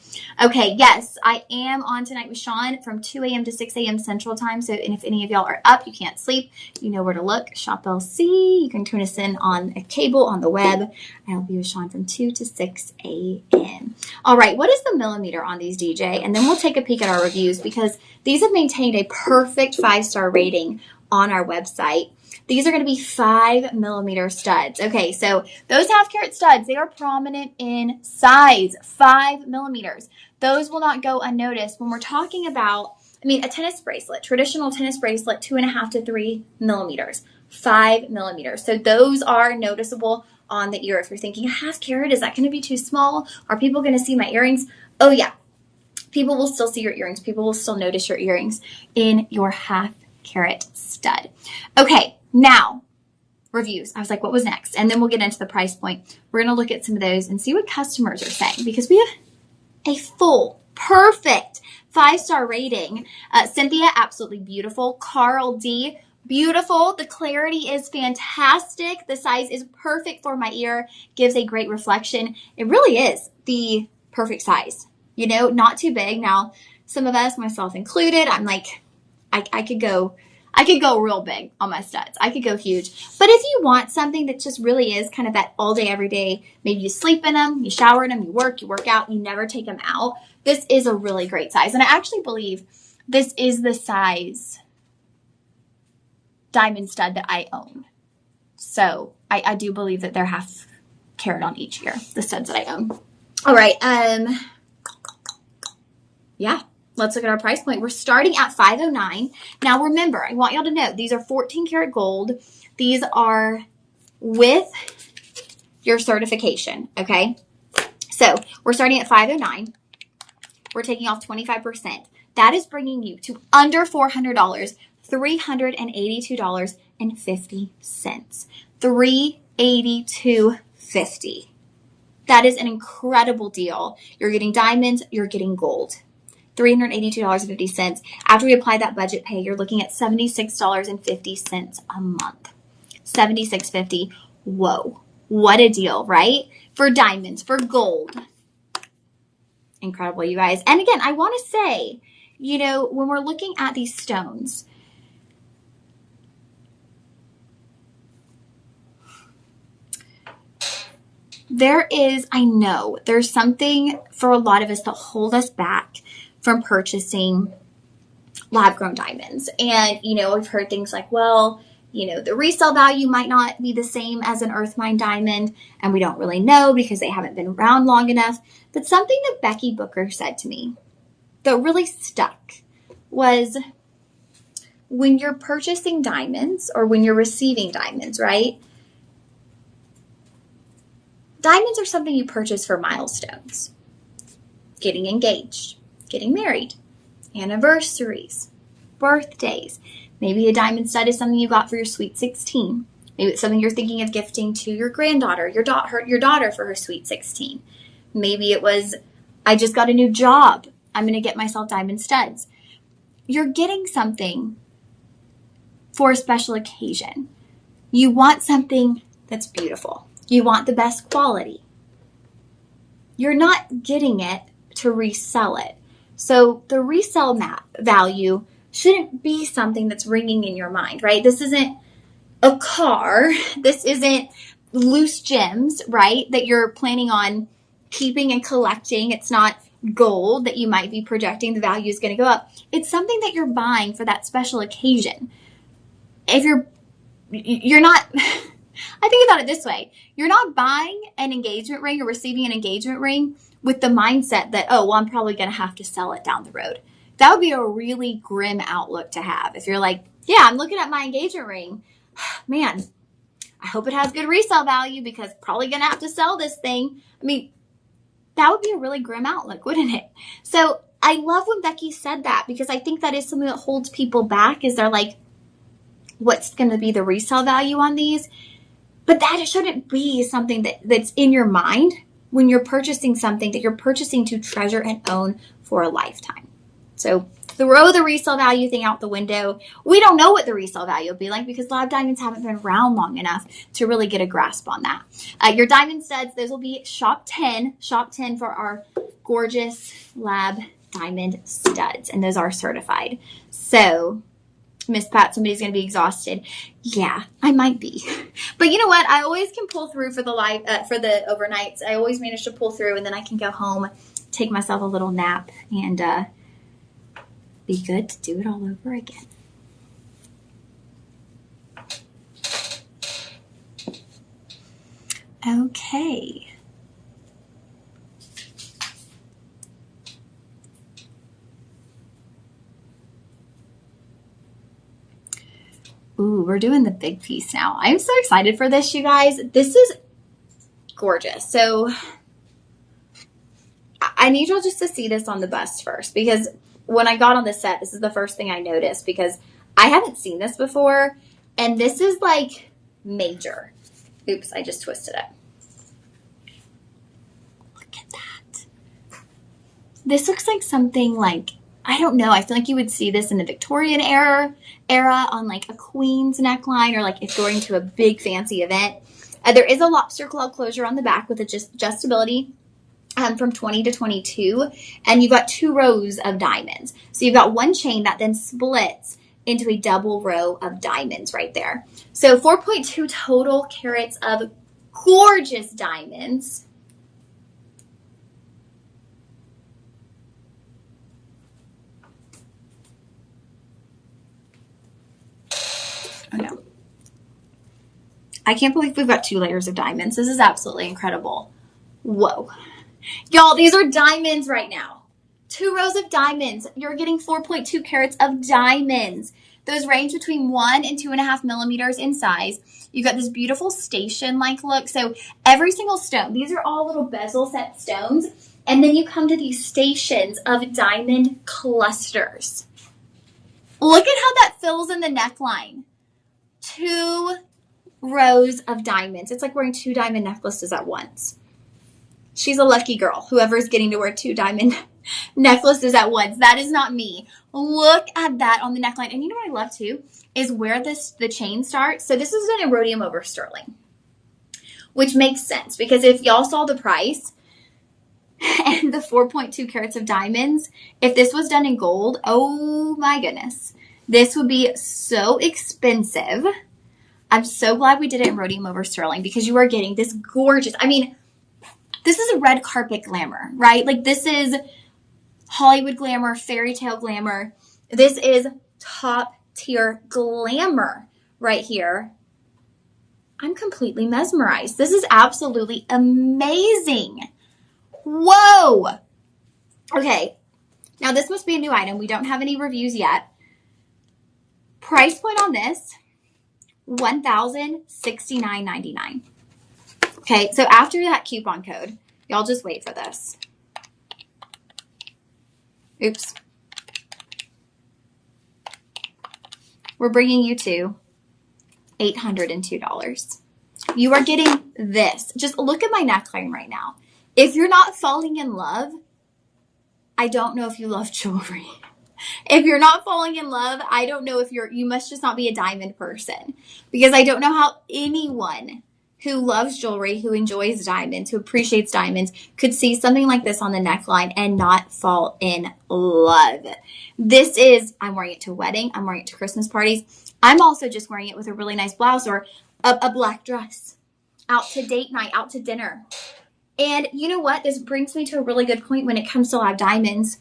Okay, yes, I am on tonight with Sean from 2 a.m. to 6 a.m. Central Time. So, and if any of y'all are up, you can't sleep, you know where to look. Shop LC. You can tune us in on a cable on the web. I'll be with Sean from 2 to 6 a.m. All right, what is the millimeter on these, DJ? And then we'll take a peek at our reviews because these have maintained a perfect 5-star rating on our website. These are going to be 5 millimeter studs. Okay, so those 1/2 carat studs, they are prominent in size, 5 millimeters. Those will not go unnoticed when we're talking about, a tennis bracelet, traditional tennis bracelet, 2.5 to 3 millimeters, 5 millimeters. So those are noticeable on the ear. If you're thinking 1/2 carat, is that going to be too small? Are people going to see my earrings? Oh yeah, people will still see your earrings. People will still notice your earrings in your 1/2 carat stud. Okay. Now, reviews. I was like, what was next? And then we'll get into the price point. We're going to look at some of those and see what customers are saying because we have a full, perfect 5-star rating. Cynthia, absolutely beautiful. Carl D, beautiful. The clarity is fantastic. The size is perfect for my ear. Gives a great reflection. It really is the perfect size. Not too big. Now, some of us, myself included, I'm like, I could go real big on my studs. I could go huge. But if you want something that just really is kind of that all day, every day, maybe you sleep in them, you shower in them, you work out, you never take them out. This is a really great size. And I actually believe this is the size diamond stud that I own. So I do believe that they're 1/2 carat on each ear, the studs that I own. All right. Yeah. Let's look at our price point. We're starting at $509. Now, remember, I want y'all to know these are 14 karat gold. These are with your certification, okay? So we're starting at $509. We're taking off 25%. That is bringing you to under $400, $382.50. $382.50. That is an incredible deal. You're getting diamonds, you're getting gold. $382.50. After we apply that budget pay, you're looking at $76.50 a month. $76.50. Whoa. What a deal, right? For diamonds, for gold. Incredible, you guys. And again, I want to say, when we're looking at these stones, there's something for a lot of us that hold us back from purchasing lab-grown diamonds. And, we've heard things like, well, the resale value might not be the same as an earth mine diamond, and we don't really know because they haven't been around long enough. But something that Becky Booker said to me that really stuck was when you're purchasing diamonds or when you're receiving diamonds, right? Diamonds are something you purchase for milestones. Getting engaged, getting married, anniversaries, birthdays. Maybe a diamond stud is something you got for your sweet 16. Maybe it's something you're thinking of gifting to your granddaughter, your daughter for her sweet 16. Maybe it was, I just got a new job. I'm going to get myself diamond studs. You're getting something for a special occasion. You want something that's beautiful. You want the best quality. You're not getting it to resell it. So the resale value shouldn't be something that's ringing in your mind, right? This isn't a car. This isn't loose gems, right? That you're planning on keeping and collecting. It's not gold that you might be projecting the value is going to go up. It's something that you're buying for that special occasion. If you're not, I think about it this way. You're not buying an engagement ring or receiving an engagement ring with the mindset that, oh, well, I'm probably going to have to sell it down the road. That would be a really grim outlook to have. If you're like, yeah, I'm looking at my engagement ring. Man, I hope it has good resale value because probably going to have to sell this thing. I mean, that would be a really grim outlook, wouldn't it? So I love when Becky said that because I think that is something that holds people back is they're like, what's going to be the resale value on these? But that shouldn't be something that's in your mind when you're purchasing something that you're purchasing to treasure and own for a lifetime. So throw the resale value thing out the window. We don't know what the resale value will be like because live diamonds haven't been around long enough to really get a grasp on that. Your diamond studs, those will be shop 10 for our gorgeous lab diamond studs, and those are certified. So Miss Pat, somebody's going to be exhausted. Yeah, I might be. But you know what? I always can pull through for the for the overnights. I always manage to pull through, and then I can go home, take myself a little nap, and be good to do it all over again. Okay. Ooh, we're doing the big piece now. I'm so excited for this, you guys. This is gorgeous. So I need y'all just to see this on the bust first because when I got on the set, this is the first thing I noticed because I haven't seen this before. And this is like major. Oops, I just twisted it. Look at that. This looks like something like, I don't know. I feel like you would see this in the Victorian era on like a queen's neckline or like if going to a big fancy event. There is a lobster claw closure on the back with adjustability from 20 to 22. And you've got 2 rows of diamonds. So you've got one chain that then splits into a double row of diamonds right there. So 4.2 total carats of gorgeous diamonds. Oh no. I can't believe we've got 2 layers of diamonds. This is absolutely incredible. Whoa. Y'all, these are diamonds right now. 2 rows of diamonds. You're getting 4.2 carats of diamonds. Those range between 1 and 2.5 millimeters in size. You've got this beautiful station-like look. So every single stone, these are all little bezel set stones. And then you come to these stations of diamond clusters. Look at how that fills in the neckline. 2 rows of diamonds. It's like wearing 2 diamond necklaces at once. She's a lucky girl, whoever's getting to wear 2 diamond necklaces at once. That is not me. Look at that on the neckline. And you know what I love too? Is where the chain starts. So this is done in rhodium over sterling, which makes sense because if y'all saw the price and the 4.2 carats of diamonds, if this was done in gold, oh my goodness, this would be so expensive. I'm so glad we did it in rhodium over sterling because you are getting this gorgeous, I mean, this is a red carpet glamour, right? Like this is Hollywood glamour, fairy tale glamour. This is top tier glamour right here. I'm completely mesmerized. This is absolutely amazing. Whoa. Okay. Now this must be a new item. We don't have any reviews yet. Price point on this, $1,069.99. Okay, so after that coupon code, y'all just wait for this. Oops. We're bringing you to $802. You are getting this. Just look at my neckline right now. If you're not falling in love, I don't know if you love jewelry. If you're not falling in love, I don't know if you must just not be a diamond person. Because I don't know how anyone who loves jewelry, who enjoys diamonds, who appreciates diamonds, could see something like this on the neckline and not fall in love. This is, I'm wearing it to a wedding. I'm wearing it to Christmas parties. I'm also just wearing it with a really nice blouse or a black dress. Out to date night, out to dinner. And you know what? This brings me to a really good point when it comes to lab diamonds.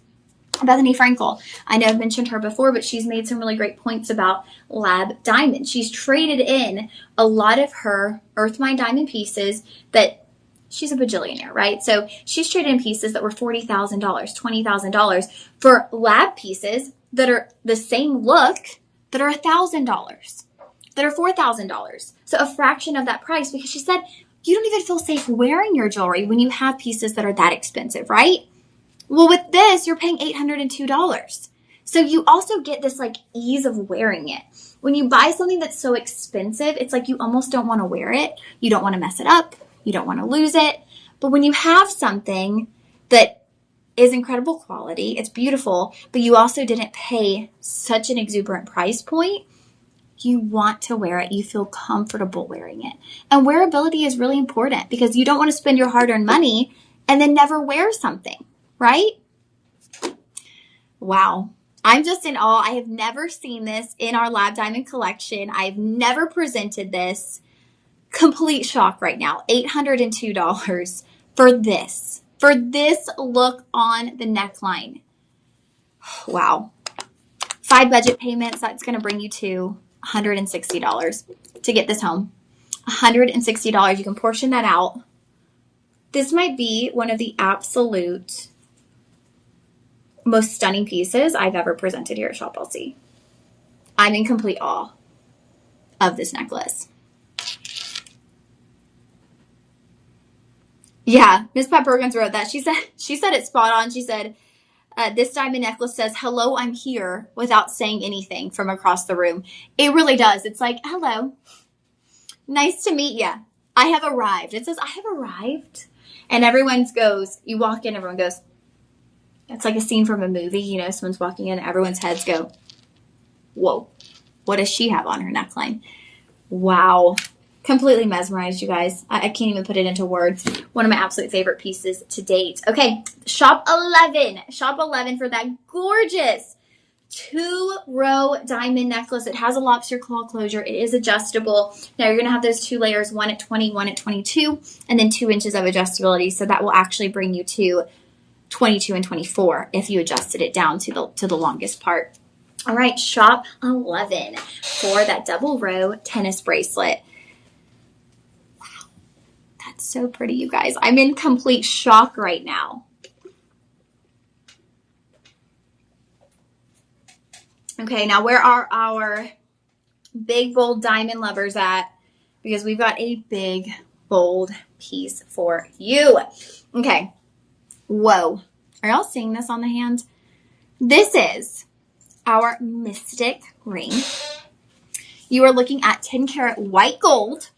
Bethany Frankel. I know I've mentioned her before, but she's made some really great points about lab diamonds. She's traded in a lot of her Earth Mine diamond pieces that she's a bajillionaire, right? So she's traded in pieces that were $40,000, $20,000 for lab pieces that are the same look that are $1,000, that are $4,000. So a fraction of that price, because she said you don't even feel safe wearing your jewelry when you have pieces that are that expensive, right? Well, with this, you're paying $802. So you also get this like ease of wearing it. When you buy something that's so expensive, it's like you almost don't want to wear it. You don't want to mess it up. You don't want to lose it. But when you have something that is incredible quality, it's beautiful, but you also didn't pay such an exuberant price point, you want to wear it. You feel comfortable wearing it. And wearability is really important because you don't want to spend your hard-earned money and then never wear something. Right? Wow. I'm just in awe. I have never seen this in our lab diamond collection. I've never presented this. Complete shock right now. $802 for this look on the neckline. Wow. 5 budget payments. That's going to bring you to $160 to get this home. $160. You can portion that out. This might be one of the absolute most stunning pieces I've ever presented here at Shop LC. I'm in complete awe of this necklace. Yeah, Miss Pat Bergens wrote that. She said it's spot on. She said, this diamond necklace says, hello, I'm here, without saying anything from across the room. It really does. It's like, hello, nice to meet you. I have arrived. It says, I have arrived. And everyone goes, you walk in, everyone goes, it's like a scene from a movie, you know, someone's walking in, everyone's heads go, whoa, what does she have on her neckline? Wow. Completely mesmerized, you guys. I can't even put it into words. One of my absolute favorite pieces to date. Okay, shop 11. Shop 11 for that gorgeous 2-row diamond necklace. It has a lobster claw closure. It is adjustable. Now you're going to have those 2 layers, one at 20, one at 22, and then 2 inches of adjustability. So that will actually bring you to 22 and 24 if you adjusted it down to the longest part. All right, shop 11 for that double row tennis bracelet. Wow, that's so pretty, you guys. I'm in complete shock right now. Okay, now where are our big, bold diamond lovers at? Because we've got a big, bold piece for you. Okay. Whoa. Are y'all seeing this on the hand? This is our Mystic ring. You are looking at 10 karat white gold.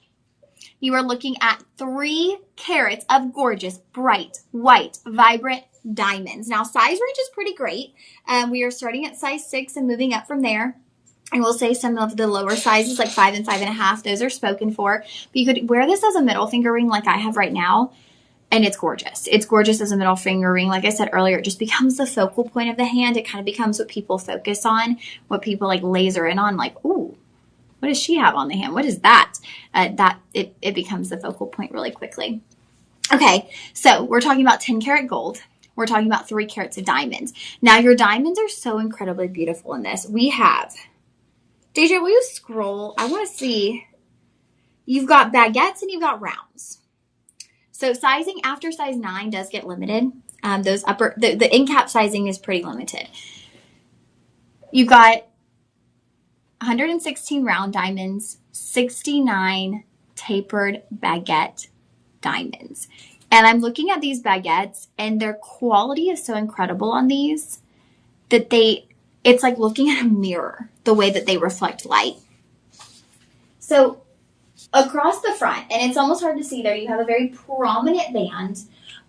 You are looking at 3 carats of gorgeous, bright, white, vibrant diamonds. Now, size range is pretty great. We are starting at size 6 and moving up from there. I will say some of the lower sizes, like 5 and 5.5, those are spoken for. But you could wear this as a middle finger ring like I have right now. And it's gorgeous. It's gorgeous as a middle finger ring. Like I said earlier, it just becomes the focal point of the hand. It kind of becomes what people focus on, what people like laser in on, like, ooh, what does she have on the hand? What is that? It becomes the focal point really quickly. Okay, so we're talking about 10 karat gold. We're talking about 3 carats of diamonds. Now, your diamonds are so incredibly beautiful in this. We have, Deja, will you scroll? I want to see. You've got baguettes and you've got rounds. So sizing after size 9 does get limited. The end cap sizing is pretty limited. You've got 116 round diamonds, 69 tapered baguette diamonds. And I'm looking at these baguettes and their quality is so incredible on these that it's like looking at a mirror, the way that they reflect light. So across the front, and it's almost hard to see there, you have a very prominent band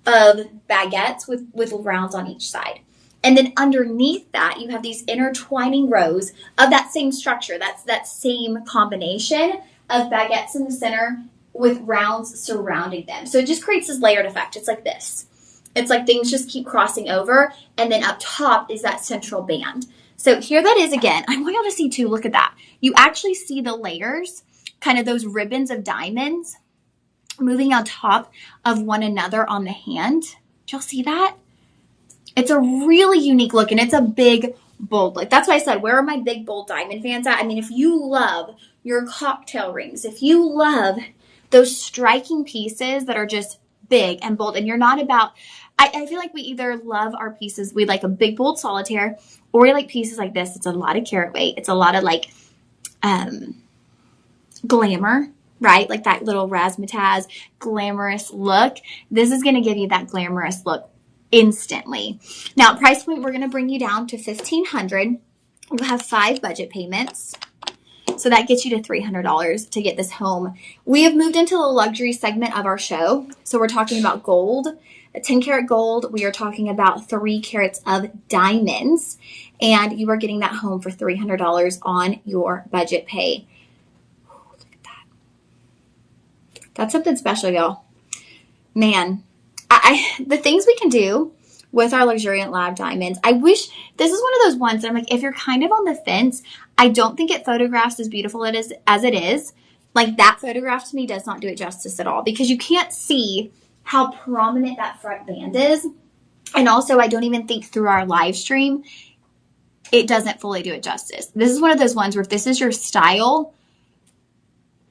of baguettes with rounds on each side. And then underneath that, you have these intertwining rows of that same structure. That's that same combination of baguettes in the center with rounds surrounding them. So it just creates this layered effect. It's like this. It's like things just keep crossing over. And then up top is that central band. So here that is again. I want y'all to see too. Look at that. You actually see the layers, kind of those ribbons of diamonds moving on top of one another on the hand. Did y'all see that? It's a really unique look, and it's a big, bold look. That's why I said, where are my big, bold diamond fans at? I mean, if you love your cocktail rings, if you love those striking pieces that are just big and bold, and you're not about, I feel like we either love our pieces, we like a big, bold solitaire, or we like pieces like this. It's a lot of carat weight. It's a lot of like glamour, right? Like that little razzmatazz, glamorous look. This is going to give you that glamorous look instantly. Now, price point, we're going to bring you down to $1,500. We'll have 5 budget payments. So that gets you to $300 to get this home. We have moved into the luxury segment of our show. So we're talking about gold, 10 karat gold. We are talking about 3 carats of diamonds. And you are getting that home for $300 on your budget pay. Ooh, look at that. That's something special, y'all. Man, the things we can do with our luxuriant lab diamonds. I wish this is one of those ones that I'm like, if you're kind of on the fence, I don't think it photographs as beautiful as it is. Like that photograph to me does not do it justice at all because you can't see how prominent that front band is. And also, I don't even think through our live stream, it doesn't fully do it justice. This is one of those ones where if this is your style,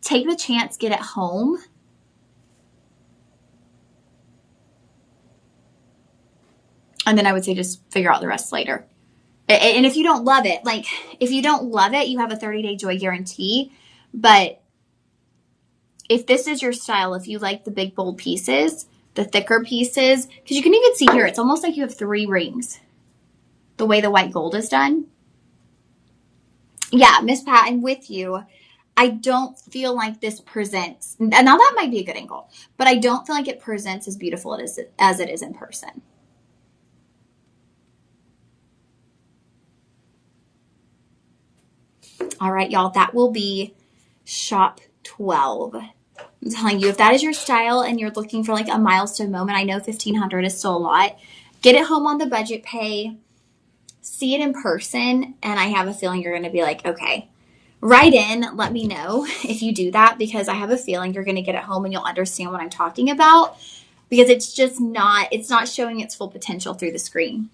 take the chance, get it home. And then I would say just figure out the rest later. And if you don't love it, like if you don't love it, you have a 30-day joy guarantee. But if this is your style, if you like the big, bold pieces, the thicker pieces, because you can even see here, it's almost like you have 3 rings. The way the white gold is done. Yeah, Miss Pat, I'm with you. I don't feel like this presents, now that might be a good angle, but I don't feel like it presents as beautiful as it is in person. All right, y'all, that will be shop 12. I'm telling you, if that is your style and you're looking for like a milestone moment, I know $1,500 is still a lot. Get it home on the budget pay, see it in person, and I have a feeling you're going to be like, okay, write in, let me know if you do that because I have a feeling you're going to get it home and you'll understand what I'm talking about because it's not showing its full potential through the screen.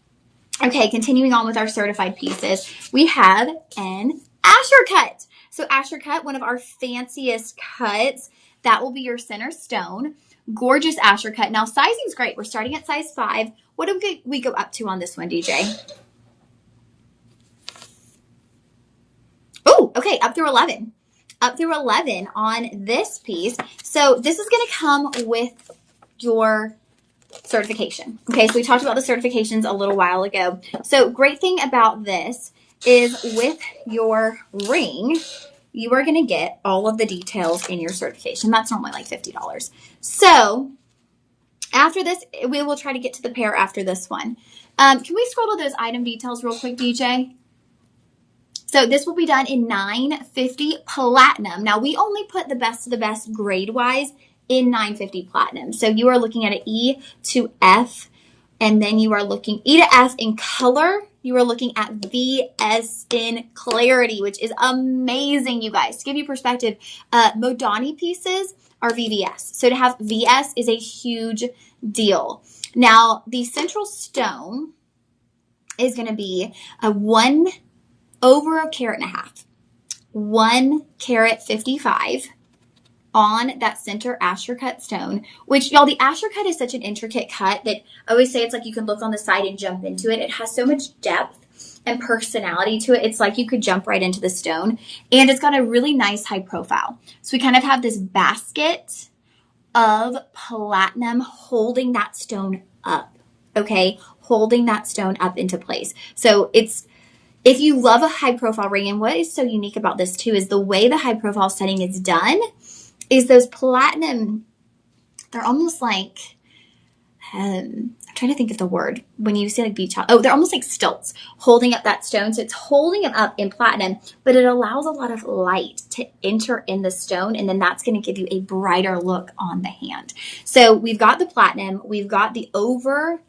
Okay, continuing on with our certified pieces, we have an Asher cut. So Asher cut, one of our fanciest cuts, that will be your center stone. Gorgeous Asher cut. Now sizing's great. We're starting at size 5. What do we go up to on this one, DJ? Oh, okay, up through 11. Up through 11 on this piece. So this is going to come with your certification. Okay, so we talked about the certifications a little while ago. So great thing about this is with your ring, you are going to get all of the details in your certification. That's normally like $50. So after this, we will try to get to the pair after this one. Can we scroll to those item details real quick, DJ? So this will be done in 950 platinum. Now we only put the best of the best grade-wise in 950 platinum. So you are looking at an E to F, and then you are looking E to F in color. You are looking at VS in clarity, which is amazing, you guys. To give you perspective, Modani pieces are VVS. So to have VS is a huge deal. Now, the central stone is going to be a 1 over 1.5 carats. 1 carat 55 on that center Asher cut stone, which y'all, the Asher cut is such an intricate cut that I always say it's like you can look on the side and jump into it. It has so much depth and personality to it. It's like you could jump right into the stone, and it's got a really nice high profile. So we kind of have this basket of platinum holding that stone up, okay? Holding that stone up into place. So it's, if you love a high profile ring, and what is so unique about this too is the way the high profile setting is done is those platinum, they're almost like, I'm trying to think of the word. When you say like beach house, they're almost like stilts holding up that stone. So it's holding it up in platinum, but it allows a lot of light to enter in the stone. And then that's going to give you a brighter look on the hand. So we've got the platinum. We've got the over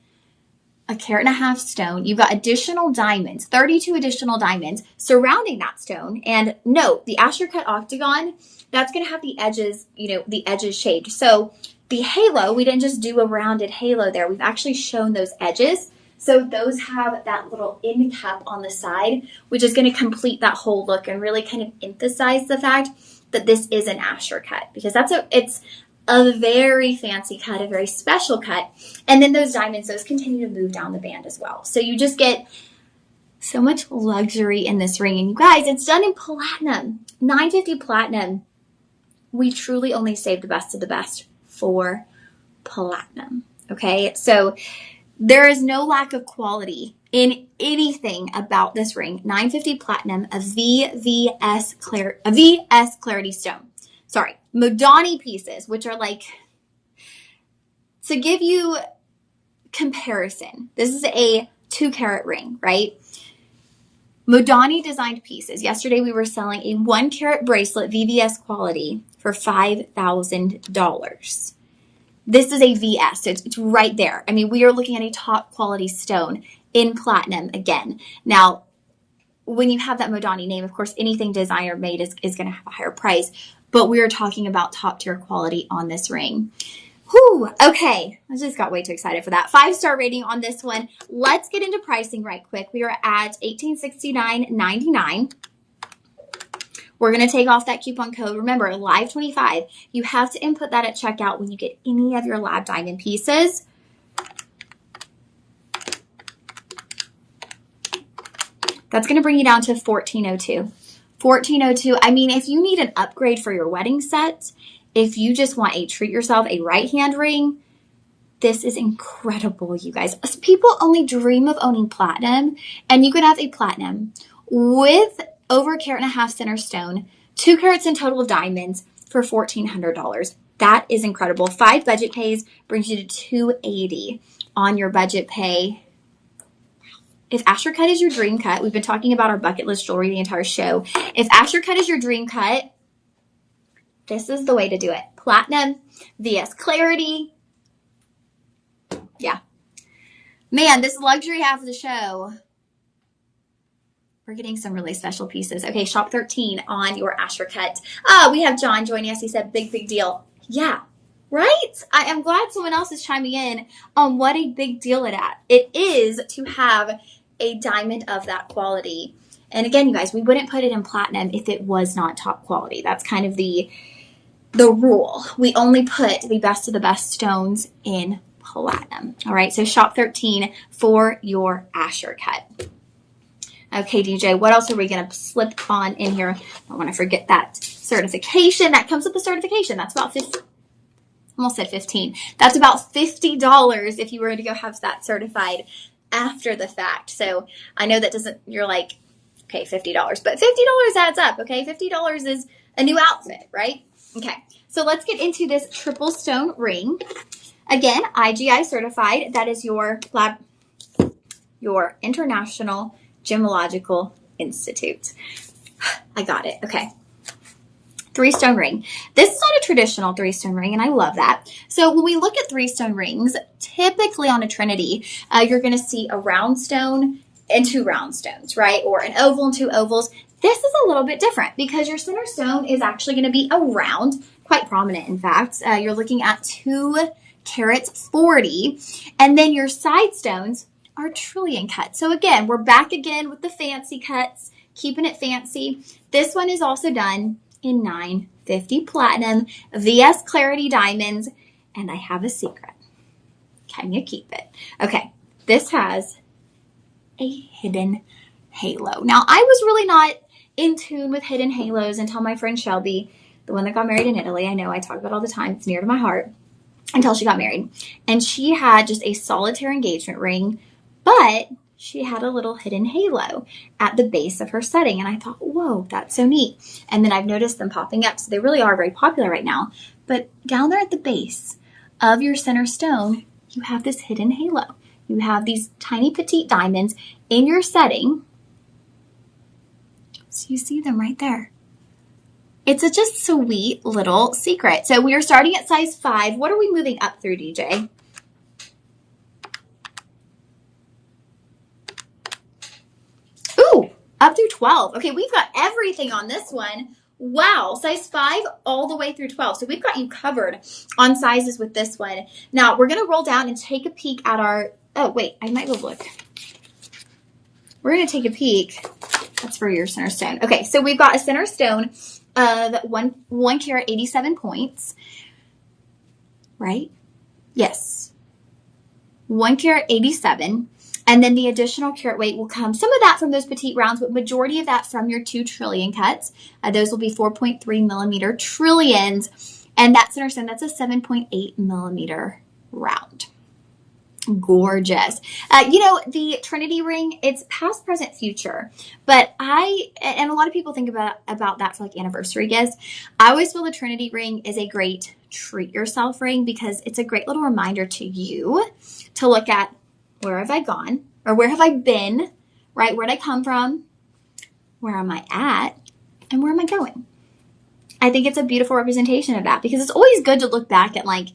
a carat and a half stone. You've got additional diamonds, 32 additional diamonds surrounding that stone. And note, the Asher cut octagon, that's going to have the edges, the edges shaped. So the halo, we didn't just do a rounded halo there. We've actually shown those edges. So those have that little end cap on the side, which is going to complete that whole look and really kind of emphasize the fact that this is an Asher cut, because it's a very fancy cut, a very special cut. And then those diamonds, those continue to move down the band as well. So you just get so much luxury in this ring. And you guys, it's done in platinum, 950 platinum. We truly only saved the best of the best for platinum. Okay. So there is no lack of quality in anything about this ring. 950 platinum, a VS clarity stone. Sorry, Modani pieces, which are like, to give you comparison, this is a 2 carat ring, right? Modani designed pieces. Yesterday we were selling a 1 carat bracelet, VVS quality, for $5,000. This is a VS, so it's right there. I mean, we are looking at a top quality stone in platinum again. Now, when you have that Modani name, of course, anything designer made is going to have a higher price, but we are talking about top tier quality on this ring. Whew, okay, I just got way too excited for that. 5-star rating on this one. Let's get into pricing right quick. We are at $1,869.99. We're going to take off that coupon code. Remember, LIVE25. You have to input that at checkout when you get any of your lab diamond pieces. That's going to bring you down to $1,402. $1,402. I mean, if you need an upgrade for your wedding set, if you just want a treat yourself, a right hand ring, this is incredible, you guys. People only dream of owning platinum, and you could have a platinum with over 1.5 carats center stone, 2 carats in total of diamonds for $1,400. That is incredible. 5 budget pays brings you to $280 on your budget pay. If Asher cut is your dream cut, we've been talking about our bucket list jewelry the entire show. If Asher cut is your dream cut, this is the way to do it. Platinum, VS clarity. Yeah. Man, this luxury half of the show, we're getting some really special pieces. Okay, shop 13 on your Asher cut. We have John joining us. He said, big deal. Yeah, right? I am glad someone else is chiming in on what a big deal it is to have a diamond of that quality. And again, you guys, we wouldn't put it in platinum if it was not top quality. That's kind of the rule. We only put the best of the best stones in platinum. All right, so shop 13 for your Asher cut. Okay, DJ, what else are we going to slip on in here? I don't want to forget that certification. That comes with the certification. That's about almost said 15. That's about $50 if you were to go have that certified after the fact. So I know that doesn't, you're like, okay, $50, but $50 adds up. Okay, $50 is a new outfit, right? Okay, so let's get into this triple stone ring. Again, IGI certified. That is your International Gemological Institute. I got it. Okay. 3-stone ring. This is not a traditional 3-stone ring, and I love that. So when we look at 3-stone rings, typically on a trinity, you're going to see a round stone and 2 round stones, right? Or an oval and 2 ovals. This is a little bit different because your center stone is actually going to be a round, quite prominent, in fact. You're looking at 2 carats 40, and then your side stones are trillion cut. So again, we're back again with the fancy cuts, keeping it fancy. This one is also done in 950 platinum, VS clarity diamonds, and I have a secret. Can you keep it? Okay, this has a hidden halo. Now, I was really not in tune with hidden halos until my friend Shelby, the one that got married in Italy, I know I talk about all the time, it's near to my heart, until she got married. And she had just a solitaire engagement ring, but she had a little hidden halo at the base of her setting. And I thought, whoa, that's so neat. And then I've noticed them popping up. So they really are very popular right now. But down there at the base of your center stone, you have this hidden halo. You have these tiny petite diamonds in your setting. So you see them right there. It's a just sweet little secret. So we are starting at size 5. What are we moving up through, DJ? Ooh, up through 12. Okay, we've got everything on this one. Wow, size 5 all the way through 12. So we've got you covered on sizes with this one. Now, we're going to roll down and take a peek at our, oh, wait, I might go look. We're going to take a peek. That's for your center stone. Okay, so we've got a center stone of 1 carat 87 points, right? Yes. 1 carat 87. And then the additional carat weight will come, some of that from those petite rounds, but majority of that from your 2 trillion cuts. Those will be 4.3 millimeter trillions. And that center stone, that's a 7.8 millimeter round. Gorgeous. The Trinity ring, it's past, present, future. But and a lot of people think about that for like anniversary gifts. I always feel the Trinity ring is a great treat yourself ring because it's a great little reminder to you to look at where have I gone or where have I been, right? Where did I come from? Where am I at? And where am I going? I think it's a beautiful representation of that because it's always good to look back at like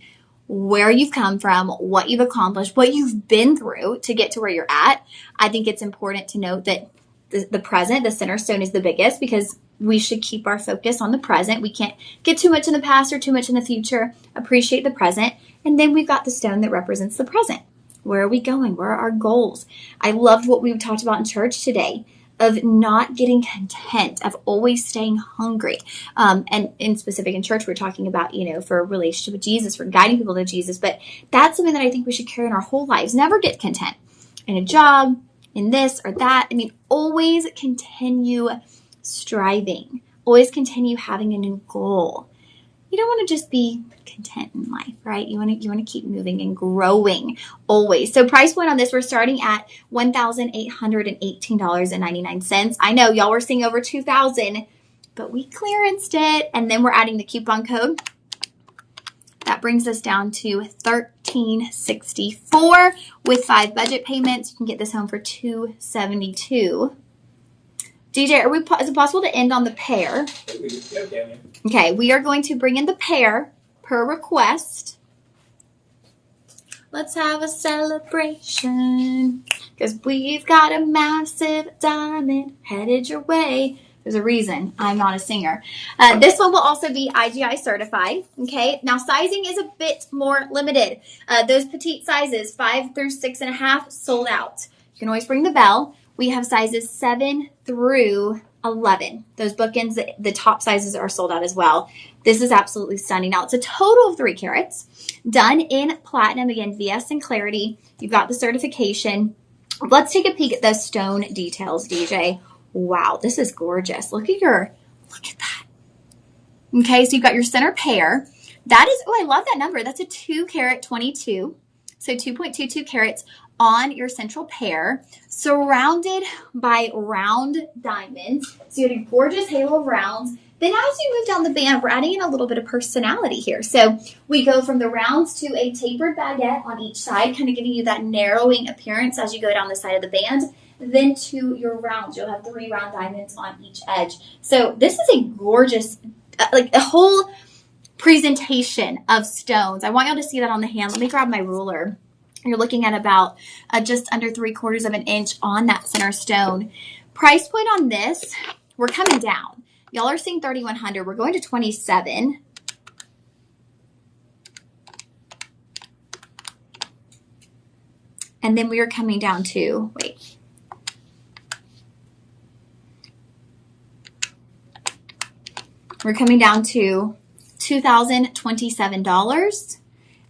where you've come from, what you've accomplished, what you've been through to get to where you're at. I think it's important to note that the present, the center stone is the biggest because we should keep our focus on the present. We can't get too much in the past or too much in the future. Appreciate the present. And then we've got the stone that represents the present. Where are we going? Where are our goals? I loved what we talked about in church today of not getting content, of always staying hungry. And in specific in church, we're talking about, for a relationship with Jesus, for guiding people to Jesus. But that's something that I think we should carry in our whole lives. Never get content in a job, in this or that. I mean, always continue striving. Always continue having a new goal. You don't want to just be content in life, right? You want to keep moving and growing always. So price point on this, we're starting at $1,818.99. I know y'all were seeing over $2,000, but we clearanced it. And then we're adding the coupon code. That brings us down to $1,364 with 5 budget payments. You can get this home for $272. DJ, is it possible to end on the pair? Okay, we are going to bring in the pair per request. Let's have a celebration because we've got a massive diamond headed your way. There's a reason I'm not a singer. This one will also be IGI certified. Okay, now sizing is a bit more limited. Those petite sizes, 5 through 6.5, sold out. You can always ring the bell. We have sizes 7 through 11. Those bookends, the top sizes are sold out as well. This is absolutely stunning. Now, it's a total of 3 carats done in platinum. Again, VS and Clarity. You've got the certification. Let's take a peek at those stone details, DJ. Wow, this is gorgeous. Look at that. Okay, so you've got your center pair. That is, I love that number. That's a 2 carat 22. So 2.22 carats on your central pair, surrounded by round diamonds. So you have a gorgeous halo of rounds. Then as you move down the band, we're adding in a little bit of personality here. So we go from the rounds to a tapered baguette on each side, kind of giving you that narrowing appearance as you go down the side of the band. Then to your rounds, you'll have 3 round diamonds on each edge. So this is a gorgeous, like a whole presentation of stones. I want y'all to see that on the hand. Let me grab my ruler. You're looking at about just under 3/4 of an inch on that center stone. Price point on this, we're coming down. Y'all are seeing $3,100. We're going to $27. And then we are coming down to, we're coming down to $2,027.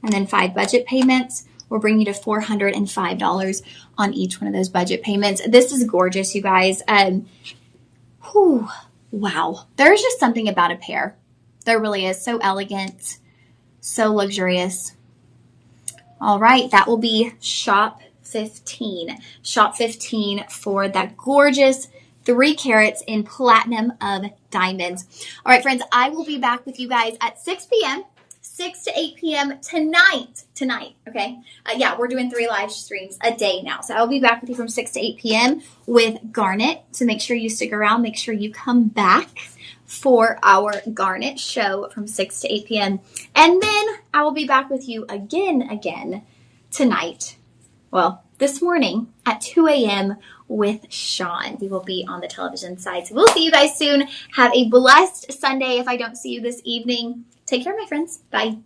And then 5 budget payments will bring you to $405 on each one of those budget payments. This is gorgeous, you guys. Wow. There's just something about a pair. There really is. So elegant, so luxurious. All right, that will be shop 15. Shop 15 for that gorgeous 3 carats in platinum of diamonds. All right, friends, I will be back with you guys at 6 p.m. 6 to 8 p.m. tonight, okay? We're doing 3 live streams a day now. So I'll be back with you from 6 to 8 p.m. with Garnet. So make sure you stick around. Make sure you come back for our Garnet show from 6 to 8 p.m. And then I will be back with you again tonight. Well, this morning at 2 a.m. with Sean. We will be on the television side. So we'll see you guys soon. Have a blessed Sunday if I don't see you this evening. Take care, my friends. Bye.